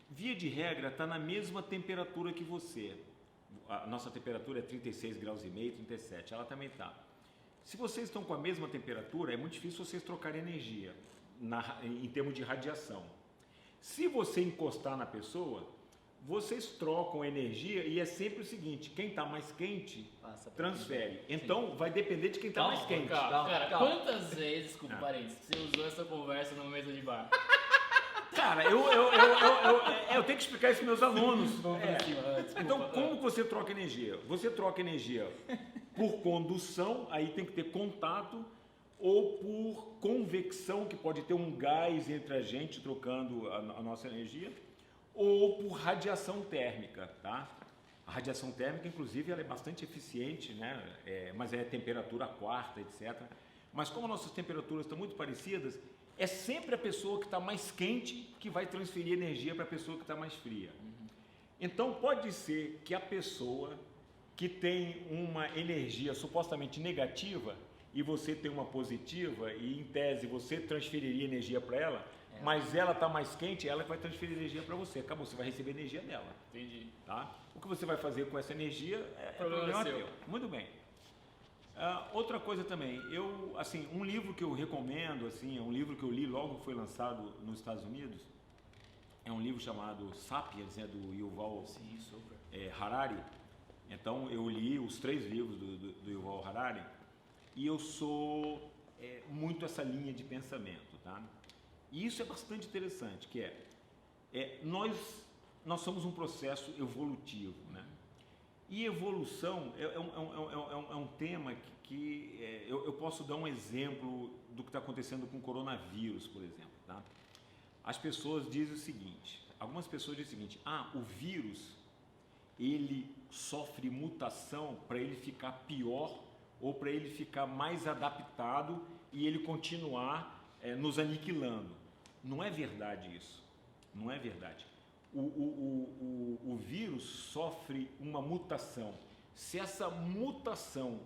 via de regra, está na mesma temperatura que você. A nossa temperatura é 36 graus e meio, 37, ela também está. Se vocês estão com a mesma temperatura, é muito difícil vocês trocarem energia em termos de radiação. Se você encostar na pessoa, vocês trocam energia e é sempre o seguinte, quem está mais quente Passa pra transfere. Então vai depender de quem está Calma, mais quente. Cara, calma. quantas vezes, desculpa, parênteses, você usou essa conversa numa mesa de bar? Cara, eu tenho que explicar isso para meus alunos. Então, como você troca energia? Você troca energia por condução, aí tem que ter contato, ou por convecção, que pode ter um gás entre a gente trocando a nossa energia, ou por radiação térmica, tá? A radiação térmica, inclusive, ela é bastante eficiente, né? Mas é temperatura quarta, etc. Mas como nossas temperaturas estão muito parecidas, é sempre a pessoa que está mais quente que vai transferir energia para a pessoa que está mais fria. Então, pode ser que a pessoa que tem uma energia supostamente negativa e você tem uma positiva e, em tese, você transferiria energia para ela, mas ela está mais quente, ela que vai transferir energia para você. Acabou, você vai receber energia dela. Entendi. Tá? O que você vai fazer com essa energia é Problema problema seu. teu. Muito bem. Outra coisa também, assim, um livro que eu recomendo, assim, é um livro que eu li logo que foi lançado nos Estados Unidos, é um livro chamado Sapiens, né, do Yuval Harari. Então eu li os 3 livros do Yuval Harari e eu sou muito essa linha de pensamento, tá? E isso é bastante interessante, que nós somos um processo evolutivo, né? E evolução é um tema que eu posso dar um exemplo do que está acontecendo com o coronavírus, por exemplo, tá? As pessoas dizem o seguinte, algumas pessoas dizem o seguinte, o vírus, ele sofre mutação para ele ficar pior ou para ele ficar mais adaptado e ele continuar nos aniquilando. Não é verdade isso, não é verdade. O vírus sofre uma mutação. Se essa mutação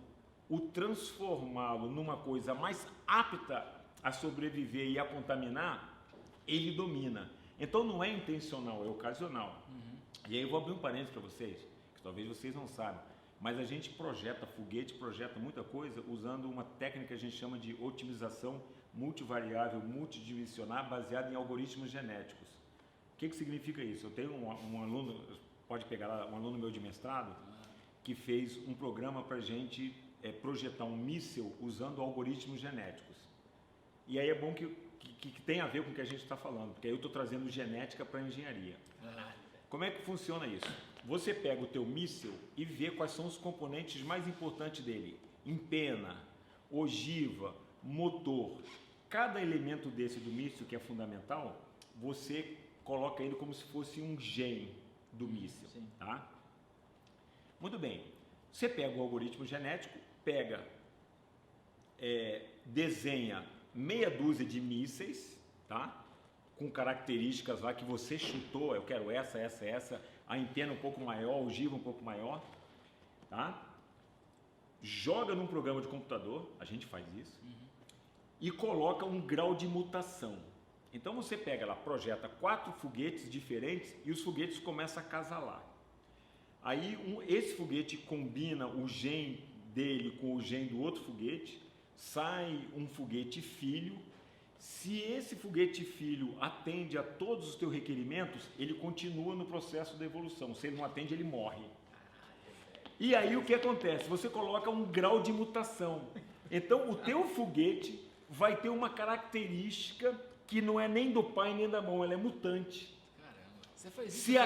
o transformá-lo numa coisa mais apta a sobreviver e a contaminar, ele domina. Então não é intencional, é ocasional. E aí eu vou abrir um parênteses para vocês, que talvez vocês não saibam, mas a gente projeta foguete, projeta muita coisa usando uma técnica que a gente chama de otimização multivariável, multidimensional, baseada em algoritmos genéticos. O que significa isso? Eu tenho um aluno, pode pegar lá, um aluno meu de mestrado, que fez um programa para a gente projetar um míssil usando algoritmos genéticos. E aí é bom que tem a ver com o que a gente está falando, porque aí eu estou trazendo genética para a engenharia. Como é que funciona isso? Você pega o teu míssil e vê quais são os componentes mais importantes dele. Empena, ogiva, motor. Cada elemento desse do míssil, que é fundamental, você coloca ele como se fosse um gene do míssil. Tá? Muito bem. Você pega o algoritmo genético, desenha meia dúzia de mísseis, tá? Com características lá que você chutou, eu quero essa, a antena um pouco maior, a ogiva um pouco maior, tá? Joga num programa de computador, a gente faz isso, e coloca um grau de mutação. Então você pega lá, projeta 4 foguetes diferentes e os foguetes começam a acasalar. Aí esse foguete combina o gene dele com o gene do outro foguete, sai um foguete filho. Se esse foguete filho atende a todos os teus requerimentos, ele continua no processo da evolução. Se ele não atende, ele morre. E aí o que acontece? Você coloca um grau de mutação. Então o teu foguete vai ter uma característica que não é nem do pai nem da mão, ela é mutante. Caramba, você faz isso? Se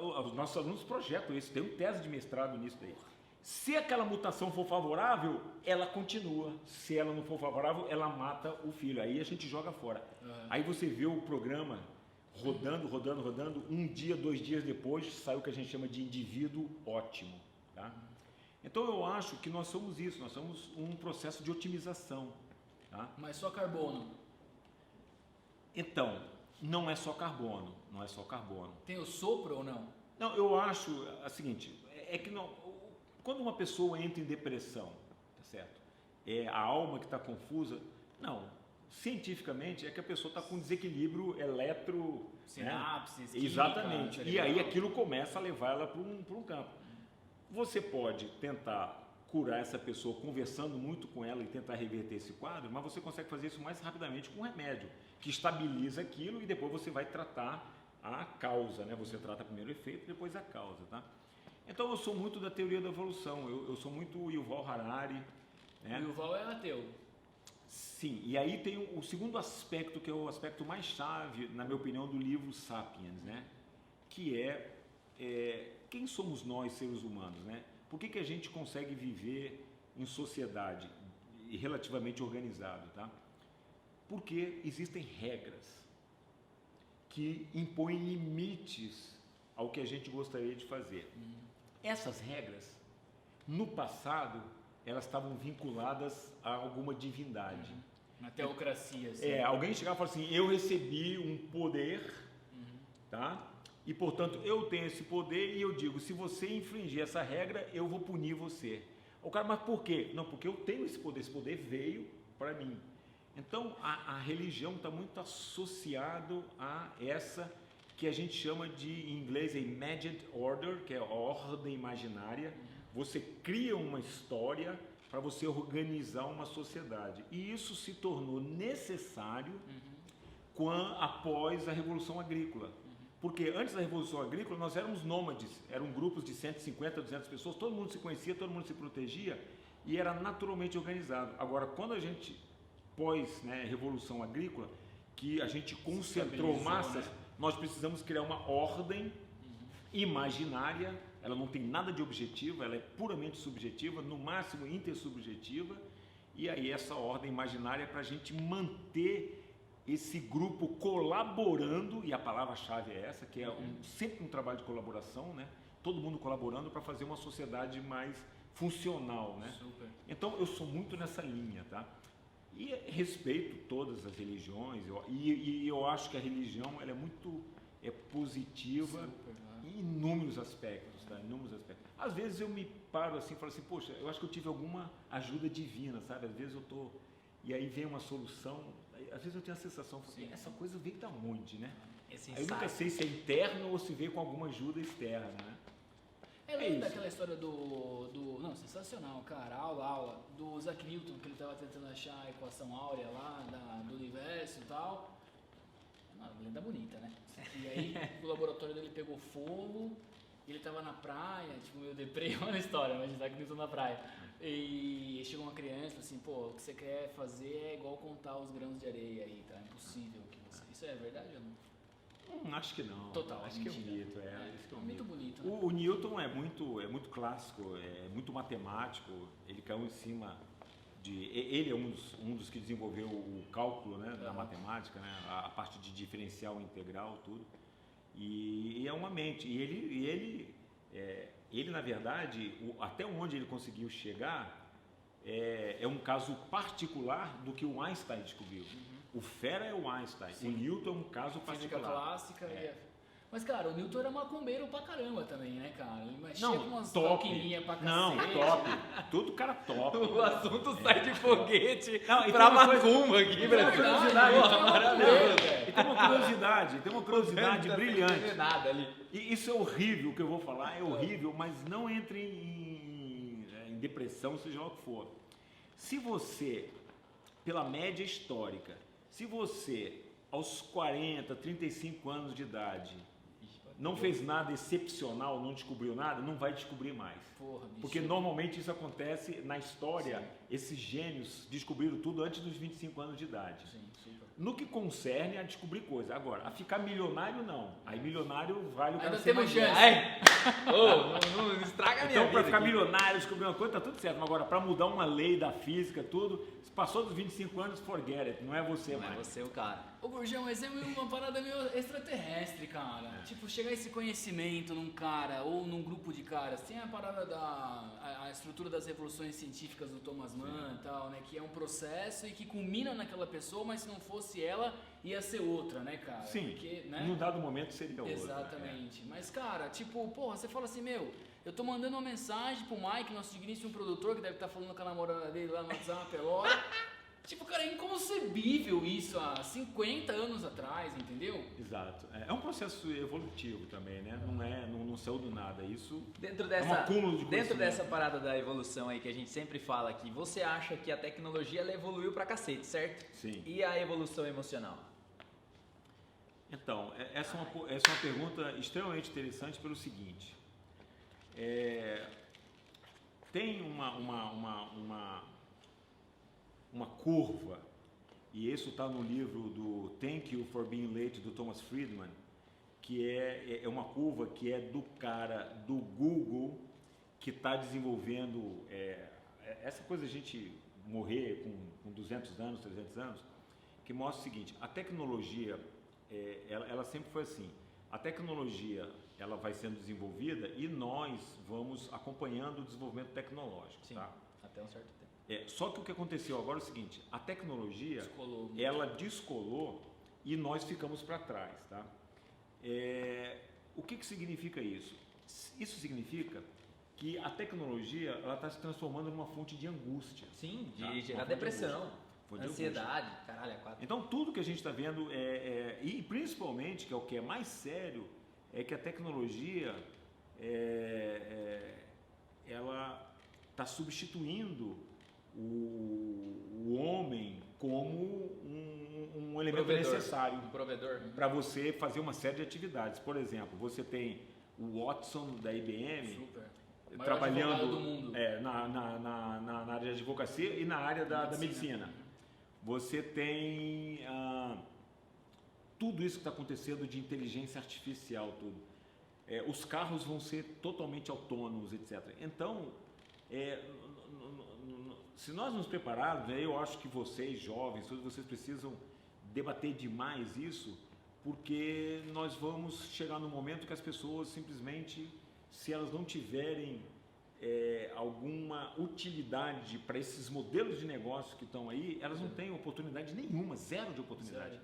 os nossos alunos projetam isso, tem um tese de mestrado nisso daí. Se aquela mutação for favorável, ela continua. Se ela não for favorável, ela mata o filho. Aí a gente joga fora. Aí você vê o programa rodando. Um dia, 2 dias depois, sai o que a gente chama de indivíduo ótimo. Tá? Então eu acho que nós somos isso. Nós somos um processo de otimização. Tá? Mas só carbono. Então, não é só carbono. Não é só carbono. Tem o sopro ou não? Não, eu acho o seguinte, é que não... Quando uma pessoa entra em depressão, tá certo? É a alma que está confusa? Não. Cientificamente é que a pessoa está com desequilíbrio sinapses, né? Exatamente. E aí aquilo começa a levar ela para um campo. Você pode tentar curar essa pessoa conversando muito com ela e tentar reverter esse quadro, mas você consegue fazer isso mais rapidamente com um remédio que estabiliza aquilo e depois você vai tratar a causa, né? Você trata primeiro o efeito e depois a causa, tá? Então eu sou muito da teoria da evolução, eu sou muito Yuval Harari. Né? O Yuval é ateu. Sim, e aí tem o segundo aspecto, que é o aspecto mais chave, na minha opinião, do livro Sapiens, né? Que quem somos nós, seres humanos, né? Por que a gente consegue viver em sociedade e relativamente organizado, tá? Porque existem regras que impõem limites ao que a gente gostaria de fazer. Essas regras, no passado, elas estavam vinculadas a alguma divindade. Uma teocracia. Assim. Alguém chegava e falava assim, eu recebi um poder, tá? E, portanto, eu tenho esse poder e eu digo, se você infringir essa regra, eu vou punir você. O cara, mas por quê? Não, porque eu tenho esse poder veio para mim. Então, a religião está muito associado a essa que a gente chama de, em inglês, imagined order, que é a ordem imaginária. Você cria uma história para você organizar uma sociedade. E isso se tornou necessário após a Revolução Agrícola. Porque antes da Revolução Agrícola nós éramos nômades, eram grupos de 150, 200 pessoas, todo mundo se conhecia, todo mundo se protegia e era naturalmente organizado. Agora, quando a gente, pós, né, Revolução Agrícola, que a gente concentrou massas, né? Nós precisamos criar uma ordem imaginária, ela não tem nada de objetivo, ela é puramente subjetiva, no máximo intersubjetiva, e aí essa ordem imaginária é para a gente manter esse grupo colaborando, e a palavra-chave é essa, que é sempre um trabalho de colaboração, né? Todo mundo colaborando para fazer uma sociedade mais funcional, né? Super. Então eu sou muito nessa linha, tá? E respeito todas as religiões, e eu acho que a religião ela é muito positiva em inúmeros aspectos, tá? Inúmeros aspectos. Às vezes eu me paro assim e falo assim, poxa, eu acho que eu tive alguma ajuda divina, sabe? Às vezes eu tô... E aí vem uma solução, às vezes eu tenho a sensação, assim, essa coisa veio da onde, né? Aí eu nunca sei se é interno ou se veio com alguma ajuda externa, né? Lembra daquela história não, sensacional, cara, aula, do Isaac Newton, que ele estava tentando achar a equação áurea lá do universo e tal. Uma lenda bonita, né? E aí o laboratório dele pegou fogo, ele estava na praia, tipo, meio deprê, olha a história, mas Isaac Newton na praia. E chegou uma criança e falou assim, pô, o que você quer fazer é igual contar os grãos de areia aí, tá? É impossível que você... Isso é verdade ou não? Acho que não. Total, acho que é um mito, muito bonito. Né? O Newton é muito clássico, é muito matemático. Ele caiu em cima de... Ele é um dos que desenvolveu o cálculo, né, da matemática, né, a parte de diferencial integral, tudo. E é uma mente. E ele na verdade, até onde ele conseguiu chegar é um caso particular do que o Einstein descobriu. O fera é o Einstein, sim. O Newton é um caso particular. Física clássica. Mas, cara, o Newton era macumbeiro pra caramba também, né, cara? Ele mexia com umas maquininhas pra cacete. Não, top. Tudo cara top. O assunto sai de foguete pra macumba aqui, Brasil. E tem uma curiosidade brilhante. Não nada ali. E isso é horrível, o que eu vou falar é horrível, mas não entre em depressão, seja lá o que for. Se você, pela média histórica, se você, aos 40, 35 anos de idade, não fez nada excepcional, não descobriu nada, não vai descobrir mais. Porra, bicho. Porque normalmente isso acontece na história, sim. Esses gênios descobriram tudo antes dos 25 anos de idade. Sim, super. No que concerne a descobrir coisa. Agora, a ficar milionário, não. Aí milionário vale o cara ainda ser temos mais chance. Não estraga a minha vida. Então, para ficar aqui. milionário, descobrir uma coisa, tá tudo certo. Mas agora, para mudar uma lei da física, tudo, se passou dos 25 anos, forget it. Não é você mais. Não é você o cara. Ô, Gurgel, mas é uma parada meio extraterrestre, cara. Tipo, chegar esse conhecimento num cara ou num grupo de caras. Tem a parada a estrutura das revoluções científicas do Thomas Mann e tal, né? Que é um processo e que culmina naquela pessoa, mas se não fosse ela, ia ser outra, né, cara? Sim, porque, né? em um dado momento seria outra. Exatamente. Mas, cara, tipo, porra, você fala assim, meu, eu tô mandando uma mensagem pro Mike, nosso digníssimo produtor, que deve estar falando com a namorada dele lá no WhatsApp agora. Tipo, cara, é inconcebível isso há 50 anos atrás, entendeu? Exato. É um processo evolutivo também, né? Não saiu do nada. Isso dentro é um acúmulo de dentro dessa parada da evolução aí que a gente sempre fala aqui, você acha que a tecnologia ela evoluiu pra cacete, certo? Sim. E a evolução emocional? Então, essa é uma pergunta extremamente interessante pelo seguinte. Tem uma curva, e isso está no livro do Thank You for Being Late, do Thomas Friedman, que é uma curva que é do cara do Google que está desenvolvendo essa coisa de a gente morrer com 200 anos, 300 anos, que mostra o seguinte, a tecnologia, ela sempre foi assim, a tecnologia ela vai sendo desenvolvida e nós vamos acompanhando o desenvolvimento tecnológico. Sim, tá? até um certo tempo. Só que o que aconteceu agora é o seguinte, a tecnologia, ela descolou e nós ficamos para trás, tá? O que significa isso? Isso significa que a tecnologia ela está se transformando numa fonte de angústia. Sim, de tá? gerar depressão, ansiedade, caralho, é 4. Então tudo que a gente está vendo, e principalmente, que é o que é mais sério, é que a tecnologia, ela está substituindo o homem como um elemento Provedor. necessário Um provedor. para você fazer uma série de atividades. Por exemplo, você tem o Watson da IBM Super. Maior trabalhando advogado do mundo. na área de advocacia e na área da medicina. Você tem tudo isso que está acontecendo de inteligência artificial, tudo. Os carros vão ser totalmente autônomos, etc. Então, se nós nos prepararmos, eu acho que vocês, jovens, todos vocês precisam debater demais isso, porque nós vamos chegar no momento que as pessoas simplesmente, se elas não tiverem alguma utilidade para esses modelos de negócio que estão aí, elas não têm oportunidade nenhuma, zero de oportunidade. Zero.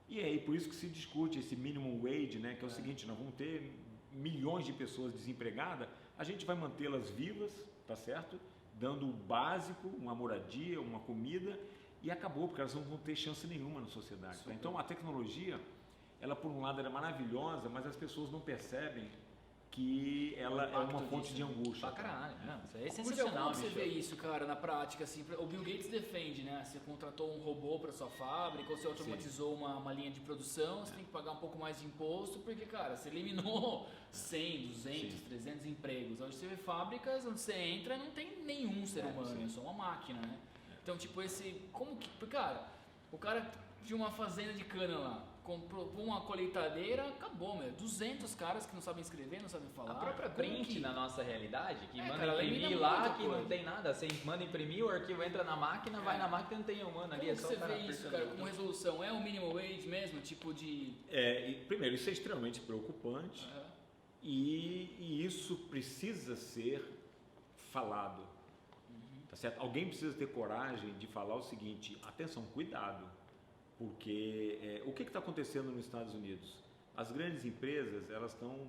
E é aí por isso que se discute esse minimum wage, né, que é o seguinte, nós vamos ter milhões de pessoas desempregadas, a gente vai mantê-las vivas, tá certo? Dando o básico, uma moradia, uma comida, e acabou, porque elas não vão ter chance nenhuma na sociedade. Tá? Então a tecnologia, ela por um lado ela é maravilhosa, mas as pessoas não percebem que ela é uma fonte de angústia. Pra caralho. Não, isso é Como sensacional, que você bicho. vê isso, cara, na prática? Assim, o Bill Gates defende, né? Você contratou um robô para sua fábrica, ou você automatizou uma linha de produção, você tem que pagar um pouco mais de imposto, porque, cara, você eliminou 100, 200, 300 empregos. Onde você vê fábricas, onde você entra, não tem nenhum ser humano, é só uma máquina, né? Então, tipo, como que... Cara, o cara de uma fazenda de cana lá, comprou uma colheitadeira, acabou, meu. 200 caras que não sabem escrever, não sabem falar. A própria Como print que- na nossa realidade, que manda cara, ela imprimir elimina lá, muita que não coisa. tem nada. Você manda imprimir, o arquivo entra na máquina, vai na máquina e não tem humano ali. Como É que só você o cara vê isso, apertando. cara, como resolução? É o minimum wage mesmo? Tipo de... Primeiro, isso é extremamente preocupante. E isso precisa ser falado, tá certo? Alguém precisa ter coragem de falar o seguinte: atenção, cuidado, porque o que está acontecendo nos Estados Unidos? As grandes empresas, elas estão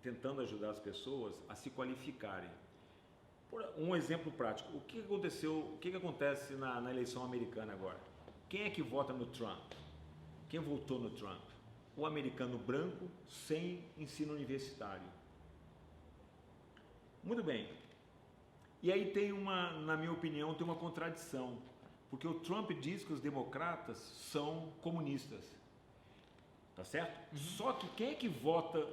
tentando ajudar as pessoas a se qualificarem. Um exemplo prático: o que aconteceu? O que acontece na eleição americana agora? Quem é que vota no Trump? Quem votou no Trump? O americano branco sem ensino universitário. Muito bem. E aí na minha opinião, tem uma contradição, porque o Trump diz que os democratas são comunistas, tá certo? Só que quem é que vota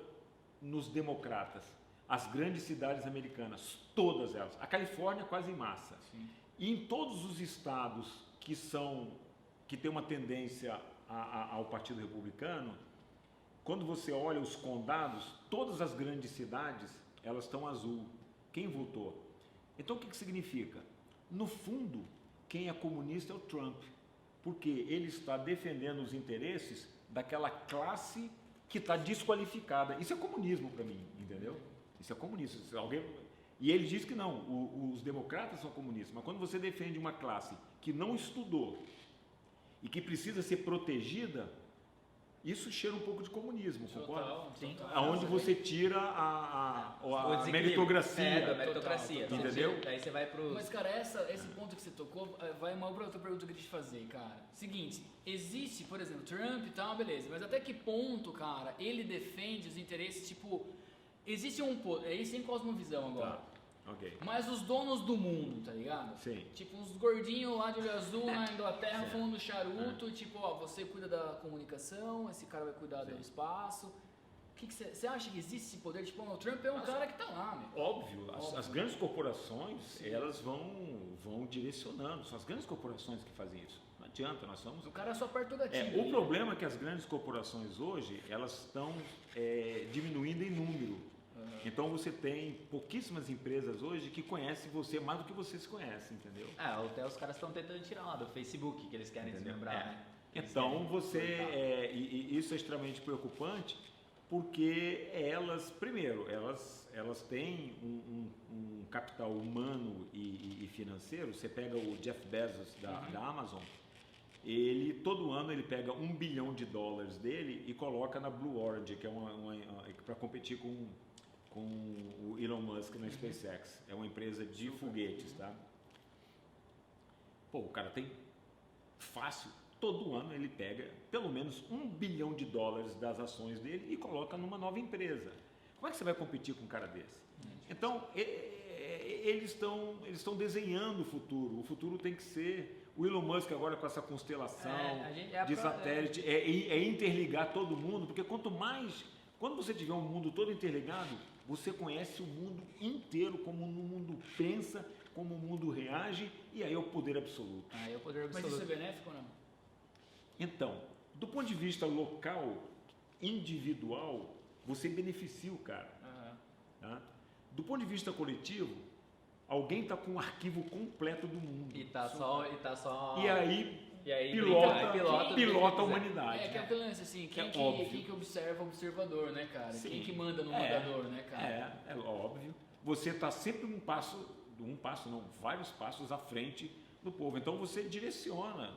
nos democratas? As grandes cidades americanas, todas elas. A Califórnia quase em massa. Sim. E em todos os estados que tem uma tendência ao Partido Republicano, quando você olha os condados, todas as grandes cidades, elas estão azul. Quem votou? Então o que significa? No fundo, quem é comunista é o Trump, porque ele está defendendo os interesses daquela classe que está desqualificada. Isso é comunismo para mim, entendeu? Isso é comunismo. E ele diz que não, os democratas são comunistas, mas quando você defende uma classe que não estudou e que precisa ser protegida, isso cheira um pouco de comunismo, concorda? Sim. Aonde você tira a O desequilíbrio. meritocracia, Da meritocracia. Total. entendeu? Aí você vai pros... Mas, cara, esse ponto que você tocou vai mal pra outra pergunta que eu queria te fazer, cara. Seguinte, existe, por exemplo, Trump e tal, beleza, mas até que ponto, cara, ele defende os interesses, tipo, existe isso sem cosmovisão agora. Tá. Ok. Mas os donos do mundo, tá ligado? Sim. Tipo, uns gordinhos lá de olho azul na Inglaterra Certo. fumando charuto, tipo, ó, você cuida da comunicação, esse cara vai cuidar do espaço. O que você acha que existe esse poder? Tipo, o Trump é um cara que tá lá, meu. Óbvio, as grandes corporações, elas vão direcionando, são as grandes corporações que fazem isso. Não adianta, nós somos... O cara só aperta o gatilho. O problema é que as grandes corporações hoje, elas estão diminuindo em número. Então você tem pouquíssimas empresas hoje que conhecem você mais do que você se conhece, entendeu? até os caras estão tentando tirar lá do Facebook, que eles querem desmembrar, né? Eles Então querem e isso é extremamente preocupante, porque primeiro, elas têm um capital humano e financeiro. Você pega o Jeff Bezos da Amazon, todo ano ele pega $1 bilhão dele e coloca na Blue Origin, que é para competir com o Elon Musk na SpaceX. É uma empresa de foguetes, tá? Pô, o cara tem fácil, todo ano ele pega pelo menos $1 bilhão das ações dele e coloca numa nova empresa. Como é que você vai competir com um cara desse? Então, eles estão desenhando o futuro. O futuro tem que ser... O Elon Musk agora com essa constelação de satélite, é interligar todo mundo, porque quanto mais... Quando você tiver um mundo todo interligado, você conhece o mundo inteiro, como o mundo pensa, como o mundo reage, e aí é o poder absoluto. Mas isso é benéfico ou não? Então, do ponto de vista local, individual, você beneficia o cara. Tá? Do ponto de vista coletivo, alguém está com um arquivo completo do mundo. E tá só... E aí pilota a humanidade. É que é aquele lance assim, quem que observa o observador, né, cara? Sim. Quem que manda no mandador, né, cara? É óbvio. Você está sempre vários passos à frente do povo. Então você direciona,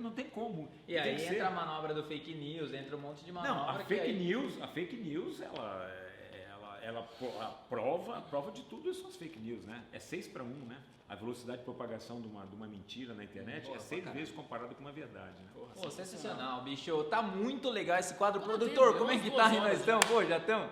não tem como. E aí entra a manobra do fake news, entra um monte de manobra. Não, a fake news, ela prova de tudo isso, as fake news, né? É 6-1, né? A velocidade de propagação de uma mentira na internet é 6 vezes comparada com uma verdade, né? Pô, sensacional, bicho. Tá muito legal esse quadro. Pô, Produtor, tem como é que umas tá? 2 Nós horas estamos? Pô, já estamos?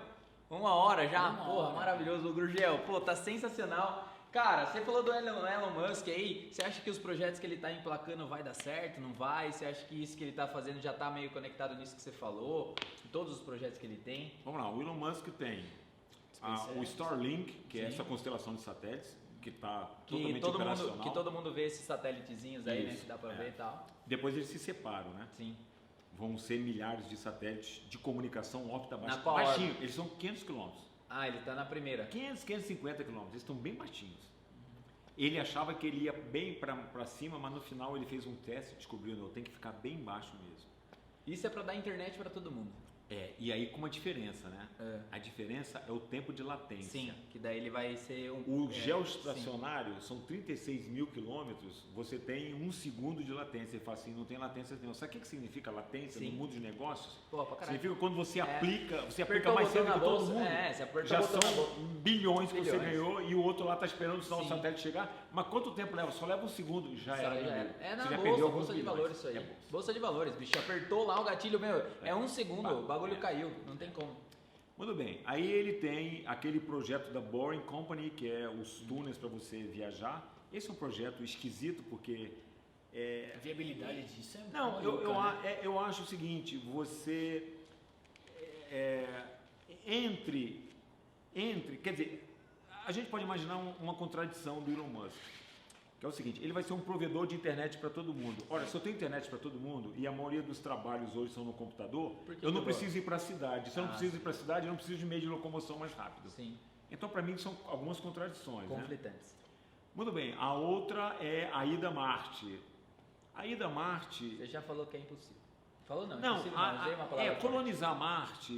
1 hora já? Uma Porra, hora. maravilhoso. O Grugel, pô, tá sensacional. Cara, você falou do Elon Musk aí. Você acha que os projetos que ele tá emplacando vai dar certo? Não vai? Você acha que isso que ele tá fazendo já tá meio conectado nisso que você falou? Em todos os projetos que ele tem? Vamos lá, o Elon Musk tem o Starlink, que é essa constelação de satélites, que está totalmente operacional. Que todo mundo vê esses satélitezinhos aí, né? Que dá pra ver e tal. Depois eles se separam, né? Sim. Vão ser milhares de satélites de comunicação órbita baixa. Na qual baixinho, eles são 500 quilômetros. Ah, ele tá na primeira. 550 quilômetros, eles estão bem baixinhos. Ele achava que ele ia bem para cima, mas no final ele fez um teste e descobriu que tem que ficar bem baixo mesmo. Isso é pra dar internet pra todo mundo. E aí com uma diferença, né? A diferença é o tempo de latência. Sim, que daí ele vai ser O geoestacionário são 36 mil quilômetros, você tem 1 segundo de latência. Ele fala assim, não tem latência nenhuma. Sabe o que significa latência no mundo de negócios? Pô, pra caralho. Significa quando você aplica Apertou mais o cedo botão que na todo bolsa. mundo. Você apertou Já o botão na são bolsa. bilhões que você Bilhões. ganhou e o outro lá está esperando só o Sim. satélite chegar. Mas quanto tempo leva? Só leva 1 segundo, já era. É na Você já bolsa, perdeu alguns bolsa de bilhões. valores isso aí. É bolsa. Bolsa de valores, bicho. Apertou lá o gatilho, meu. É 1 segundo, o bagulho caiu. Não tem como. Muito bem, aí ele tem aquele projeto da Boring Company, que é os túneis para você viajar. Esse é um projeto esquisito porque... A viabilidade disso é Não, maluca, né? eu acho o seguinte, você... Quer dizer, a gente pode imaginar uma contradição do Elon Musk, que é o seguinte, ele vai ser um provedor de internet para todo mundo. Olha, se eu tenho internet para todo mundo e a maioria dos trabalhos hoje são no computador, eu não preciso ir para a cidade. Se eu não preciso ir para a cidade, eu não preciso de meio de locomoção mais rápido. Sim. Então, para mim, são algumas contradições. Conflitantes. Né? Muito bem, a outra é a ida a Marte. A ida a Marte... Você já falou que é impossível. Falou não, Não, impossível não. Usei uma palavra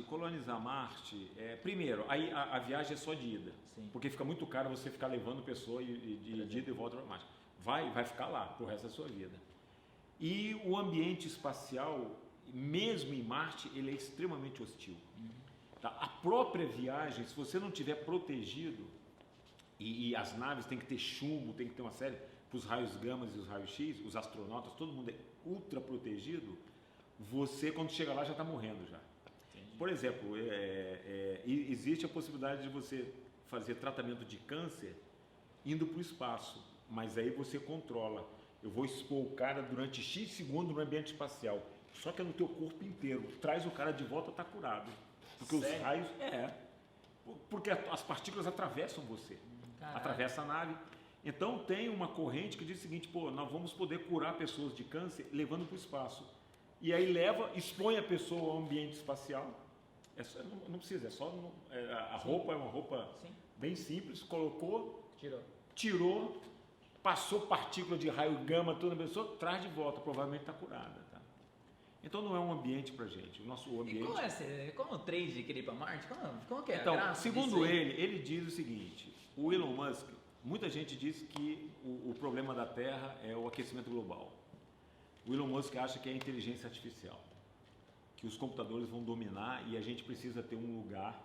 colonizar Marte, primeiro, aí a viagem é só de ida, Sim. porque fica muito caro você ficar levando pessoa de ida e volta para Marte. Vai ficar lá pro resto da sua vida. E o ambiente espacial, mesmo em Marte, ele é extremamente hostil. Tá? A própria viagem, se você não tiver protegido, e as naves têm que ter chumbo, tem que ter uma série, para os raios gama e os raios X, os astronautas, todo mundo é ultra protegido, você quando chega lá já está morrendo já. Entendi. Por exemplo, existe a possibilidade de você fazer tratamento de câncer indo para o espaço, mas aí você controla. Eu vou expor o cara durante X segundos no ambiente espacial, só que é no teu corpo inteiro. Traz o cara de volta, está curado. Porque Sério? os raios... Porque as partículas atravessam você, atravessa a nave. Então tem uma corrente que diz o seguinte, nós vamos poder curar pessoas de câncer levando para o espaço. E aí expõe a pessoa ao ambiente espacial. Não precisa, a roupa é uma roupa bem simples, colocou, tirou, passou partícula de raio gama, toda a pessoa, traz de volta, provavelmente está curada. Tá? Então não é um ambiente para gente. O nosso ambiente... E como o trade de querer ir para Marte? Como que é? Então, a graça segundo disso aí? ele diz o seguinte, o Elon Musk, muita gente diz que o problema da Terra é o aquecimento global. O Elon Musk acha que é a inteligência artificial, que os computadores vão dominar e a gente precisa ter um lugar,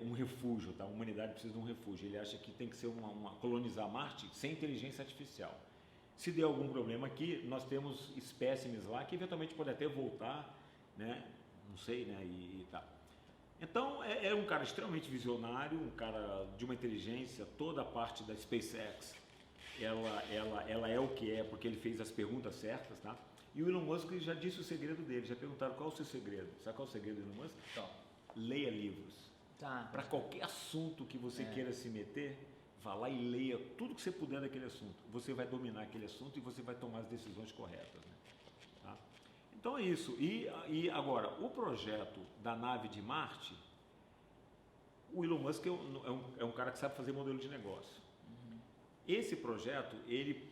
um refúgio, tá? A humanidade precisa de um refúgio. Ele acha que tem que ser colonizar Marte sem inteligência artificial. Se der algum problema aqui, nós temos espécimes lá que eventualmente podem até voltar, né? Não sei, né? E tá. Então, é um cara extremamente visionário, um cara de uma inteligência, toda a parte da SpaceX, ela é o que é, porque ele fez as perguntas certas, tá? E o Elon Musk já disse o segredo dele, já perguntaram qual é o seu segredo. Sabe qual é o segredo do Elon Musk? Então, Leia livros. tá. Para qualquer assunto que você queira se meter, vá lá e leia tudo que você puder daquele assunto. Você vai dominar aquele assunto e você vai tomar as decisões corretas, né? Tá? Então é isso. E agora, o projeto da nave de Marte, o Elon Musk é um cara que sabe fazer modelo de negócio. Esse projeto, ele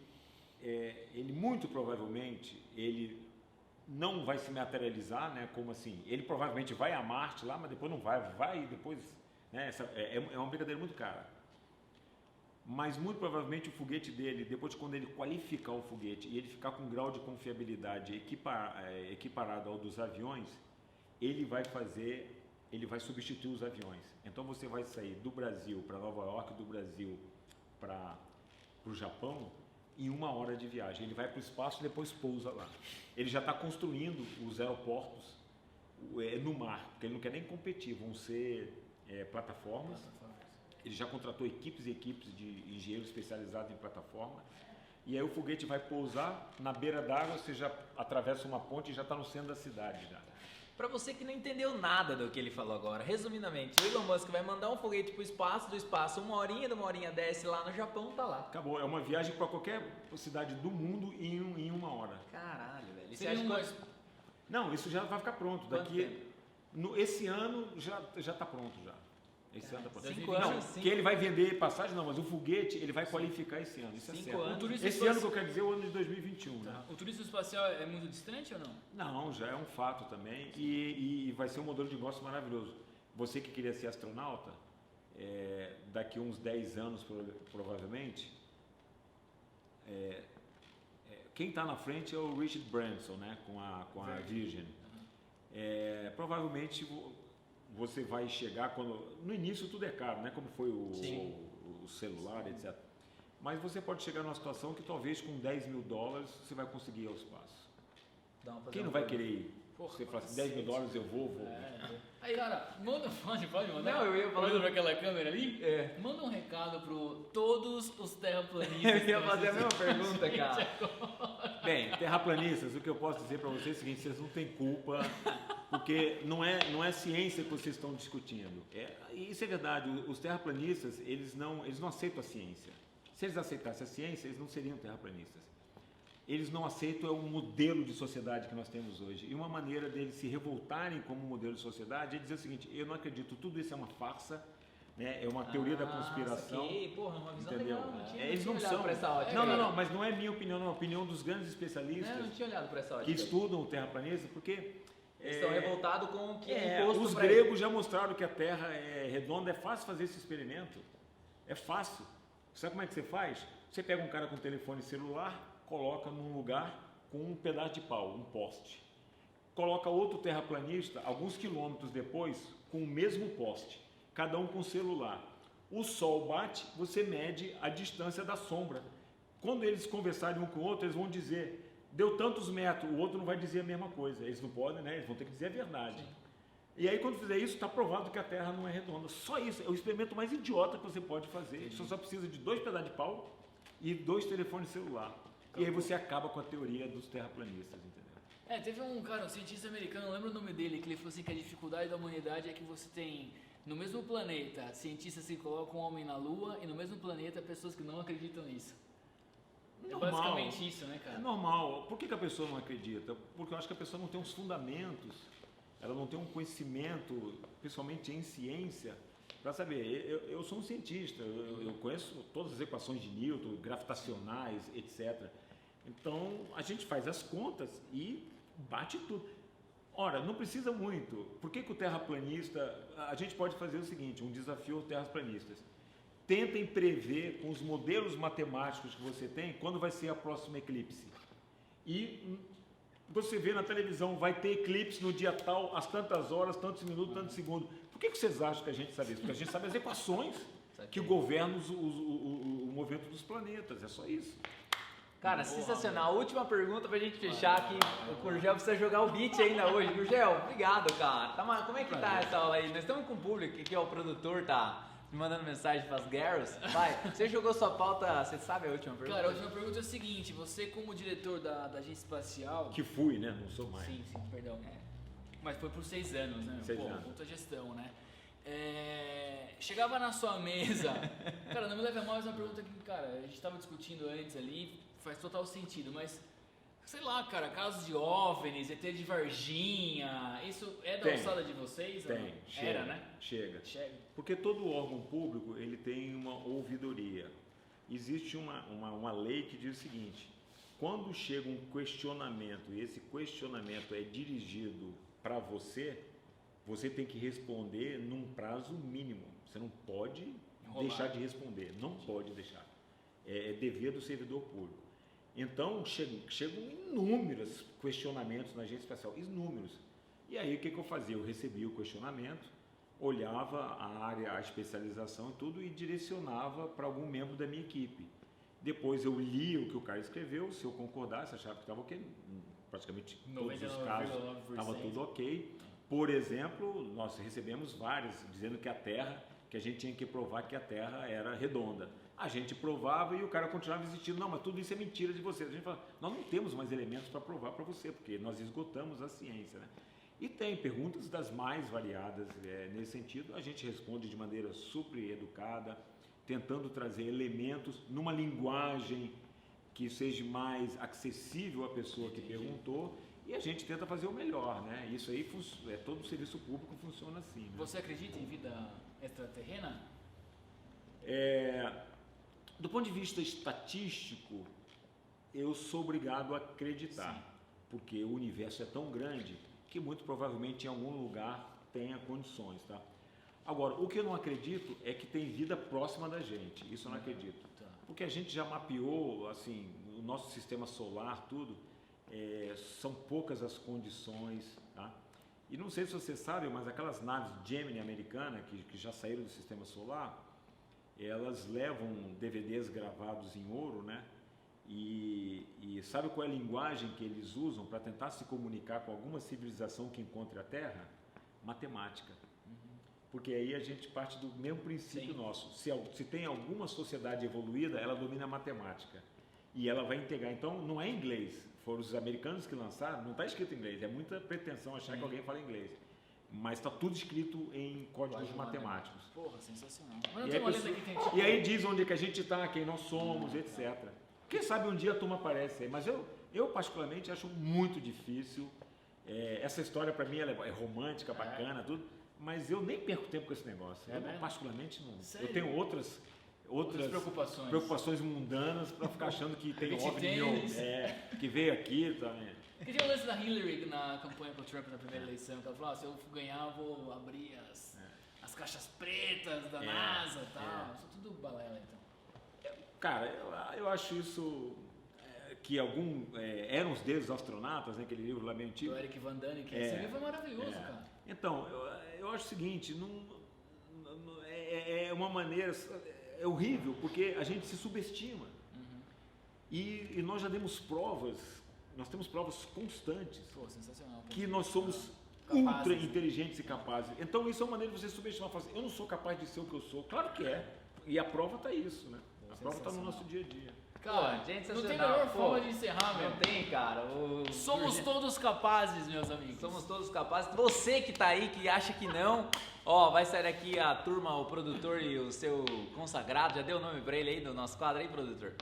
muito provavelmente, ele não vai se materializar, né? Como assim? Ele provavelmente vai a Marte lá, mas depois não vai e depois, né? É uma brincadeira muito cara. Mas muito provavelmente o foguete dele, depois de quando ele qualificar o foguete e ele ficar com um grau de confiabilidade equiparado ao dos aviões, ele vai substituir os aviões. Então você vai sair do Brasil para Nova York, do Brasil para o Japão, em 1 hora de viagem. Ele vai para o espaço e depois pousa lá. Ele já está construindo os aeroportos no mar, porque ele não quer nem competir, vão ser plataformas. Ele já contratou equipes e equipes de engenheiros especializados em plataforma. E aí o foguete vai pousar na beira d'água, você já atravessa uma ponte e já está no centro da cidade já. Pra você que não entendeu nada do que ele falou agora, resumidamente, o Elon Musk vai mandar um foguete pro espaço, do espaço 1 horinha, de 1 horinha desce lá no Japão, tá lá. Acabou, é uma viagem para qualquer cidade do mundo em 1 hora. Caralho, velho. E você Seria acha que... Não, isso já vai ficar pronto. Esse ano já está pronto já. Esse ano tá pronto. 5 Não, anos, sim. que ele vai vender passagem, não, mas o foguete ele vai qualificar esse ano. Isso é 5 certo. anos. Esse ano que eu quero dizer é o ano de 2021, né? O turismo espacial é muito distante ou não? Não, já é um fato também e vai ser um modelo de negócio maravilhoso. Você que queria ser astronauta, daqui uns 10 anos provavelmente, quem está na frente é o Richard Branson, né, com a Virgin. Provavelmente você vai chegar no início tudo é caro, né, como foi o celular, etc. Mas você pode chegar numa situação que talvez com $10 mil você vai conseguir ir ao espaço. Quem não vai querer ir? Você fala assim, $10 mil eu vou. Aí, cara, pode mandar. Não, eu ia falar- Olhando pra aquela câmera ali. É. Manda um recado pro todos os terraplanistas. Eu ia fazer a mesma pergunta, cara. Bem, terraplanistas, o que eu posso dizer para vocês é o seguinte, vocês não têm culpa, porque não é ciência que vocês estão discutindo. Isso é verdade, os terraplanistas, eles não aceitam a ciência. Se eles aceitassem a ciência, eles não seriam terraplanistas. Eles não aceitam o modelo de sociedade que nós temos hoje. E uma maneira deles se revoltarem como modelo de sociedade é dizer o seguinte, eu não acredito, tudo isso é uma farsa, né? É uma teoria da conspiração. Porra, uma visão Entendeu? legal. Eles não olhado são. pra essa ótica. Não, mas não é minha opinião, não. É a opinião dos grandes especialistas Não tinha olhado pra essa que ótica. estudam o terraplanista, porque Eles estão revoltados com o que é imposto os pra gregos já mostraram que a Terra é redonda, é fácil fazer esse experimento. É fácil. Sabe como é que você faz? Você pega um cara com telefone celular, coloca num lugar com um pedaço de pau, um poste. Coloca outro terraplanista, alguns quilômetros depois, com o mesmo poste, cada um com celular. O sol bate, você mede a distância da sombra. Quando eles conversarem um com o outro, eles vão dizer, deu tantos metros, o outro não vai dizer a mesma coisa. Eles não podem, né? Eles vão ter que dizer a verdade. Sim. E aí, quando fizer isso, está provado que a Terra não é redonda. Só isso, é o experimento mais idiota que você pode fazer. Você só precisa de 2 pedaços de pau e 2 telefones celular. E aí você acaba com a teoria dos terraplanistas, entendeu? Teve um cara, um cientista americano, não lembro o nome dele, que ele falou assim que a dificuldade da humanidade é que você tem, no mesmo planeta, cientistas que colocam um homem na Lua e no mesmo planeta, pessoas que não acreditam nisso. Normal. É basicamente isso, né, cara? É normal. Por que a pessoa não acredita? Porque eu acho que a pessoa não tem uns fundamentos, ela não tem um conhecimento, principalmente em ciência, para saber. Eu sou um cientista, eu conheço todas as equações de Newton, gravitacionais, etc. Então, a gente faz as contas e bate tudo. Ora, não precisa muito. Por que o terraplanista... A gente pode fazer o seguinte, um desafio aos terraplanistas. Tentem prever com os modelos matemáticos que você tem, quando vai ser a próxima eclipse. E você vê na televisão, vai ter eclipse no dia tal, às tantas horas, tantos minutos, tantos segundos. Por que vocês acham que a gente sabe isso? Porque a gente sabe as equações que governam o movimento dos planetas. É só isso. Cara, Boa, sensacional. Última pergunta pra gente fechar aqui. O Gurgel precisa jogar o beat ainda hoje. Gurgel, obrigado, cara. Como é que tá essa aula aí? Nós estamos com o público aqui, que é o produtor, tá me mandando mensagem pras girls. Vai, você jogou sua pauta, você sabe a última pergunta? Cara, a última pergunta é o seguinte, você como diretor da agência espacial... Que fui, né? Não sou mais. Sim, perdão. Mas foi por 6 anos, né? 6 anos. Puta gestão, né? Chegava na sua mesa... Cara, não me leve a mal, mas é uma pergunta que, cara, a gente tava discutindo antes ali, faz total sentido, mas... Sei lá, cara, casos de OVNIs, ET de Varginha, isso é da alçada de vocês? Tem, Não? chega, Era, né? Chega. Chega. Porque todo órgão público, ele tem uma ouvidoria. Existe uma lei que diz o seguinte, quando chega um questionamento e esse questionamento é dirigido para você, você tem que responder num prazo mínimo. Você não pode deixar de responder, não pode deixar. É dever do servidor público. Então, chegam inúmeros questionamentos na agência espacial, inúmeros. E aí, o que eu fazia? Eu recebia o questionamento, olhava a área, a especialização e tudo e direcionava para algum membro da minha equipe. Depois eu lia o que o cara escreveu, se eu concordasse, achava que estava ok, praticamente em todos os casos estava tudo ok. Por exemplo, nós recebemos vários dizendo que a gente tinha que provar que a Terra era redonda. A gente provava e o cara continuava insistindo, não, mas tudo isso é mentira de vocês. A gente fala, nós não temos mais elementos para provar para você, porque nós esgotamos a ciência, né? E tem perguntas das mais variadas nesse sentido, a gente responde de maneira super educada, tentando trazer elementos numa linguagem que seja mais acessível à pessoa que perguntou, e a gente tenta fazer o melhor, né? Isso aí, todo o serviço público funciona assim. Né? Você acredita em vida extraterrena? Do ponto de vista estatístico, eu sou obrigado a acreditar, porque o universo é tão grande que muito provavelmente em algum lugar tenha condições, tá? Agora, o que eu não acredito é que tem vida próxima da gente, isso eu não acredito, porque a gente já mapeou, assim, o nosso sistema solar, tudo, são poucas as condições, tá? E não sei se você sabe, mas aquelas naves Gemini americanas que já saíram do sistema solar, elas levam DVDs gravados em ouro, né? E sabe qual é a linguagem que eles usam para tentar se comunicar com alguma civilização que encontre a Terra? Matemática. Porque aí a gente parte do mesmo princípio nosso. Se tem alguma sociedade evoluída, ela domina a matemática. E ela vai integrar. Então, não é inglês. Foram os americanos que lançaram, não está escrito em inglês. É muita pretensão achar que alguém fala inglês. Mas está tudo escrito em códigos matemáticos. Porra, sensacional. Mas e aí diz onde é que a gente está, quem nós somos, etc. Quem sabe um dia a turma aparece aí. Mas eu particularmente acho muito difícil. Essa história para mim ela é romântica, bacana, tudo. Mas eu nem perco tempo com esse negócio. Eu particularmente não. Sério? Eu tenho outras preocupações mundanas para ficar achando que tem OVNI que veio aqui também. Porque tinha o lance da Hillary na campanha pro Trump na primeira eleição, que ela falou, se eu ganhar, eu vou abrir as caixas pretas da NASA e tal. Isso tudo balela, então. Cara, eu acho isso que eram os deuses astronautas, né, aquele livro lá meio antigo. Do Eric Van Dane, que esse livro é maravilhoso, cara. Então, eu acho o seguinte, é uma maneira, é horrível, porque a gente se subestima. E nós já demos provas, nós temos provas constantes. Pô, sensacional. Que nós somos ultra inteligentes e capazes. Então isso é uma maneira de você subestimar. Eu não sou capaz de ser o que eu sou. Claro que é. E a prova está isso, né? A prova está no nosso dia a dia. Cara, gente, não tem melhor forma de encerrar, meu. Não tem, cara. Somos todos capazes, meus amigos. Somos todos capazes. Você que tá aí, que acha que não, vai sair aqui a turma, o produtor e o seu consagrado. Já deu o nome pra ele aí do nosso quadro aí, produtor?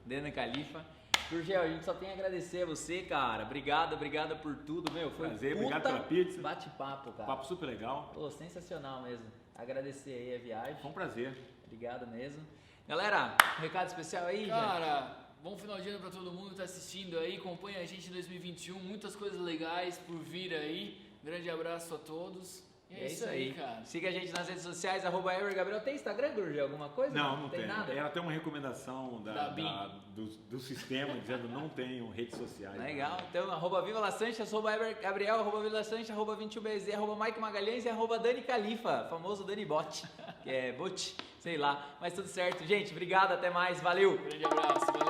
Dani Califa. Gurgel, a gente só tem a agradecer a você, cara. Obrigado por tudo, meu. Foi prazer, obrigado pela pizza. Bate-papo, cara. Papo super legal. Pô, sensacional mesmo. Agradecer aí a viagem. Foi um prazer. Obrigado mesmo. Galera, um recado especial aí, cara, bom final de ano pra todo mundo que tá assistindo aí. Acompanha a gente em 2021. Muitas coisas legais por vir aí. Grande abraço a todos. E é isso aí, cara. Siga a gente nas redes sociais, @EverGabriel. Tem Instagram, Gurgel? Alguma coisa? Não tem nada. Ela tem uma recomendação do sistema dizendo não tenham redes sociais. Legal. Então, @VivaLaSanches, @EverGabriel, @VilaSanches, @21BZ, @Mike Magalhães e @Dani Califa, famoso Dani Bot, que é bot, sei lá. Mas tudo certo. Gente, obrigado, até mais. Valeu. Grande abraço.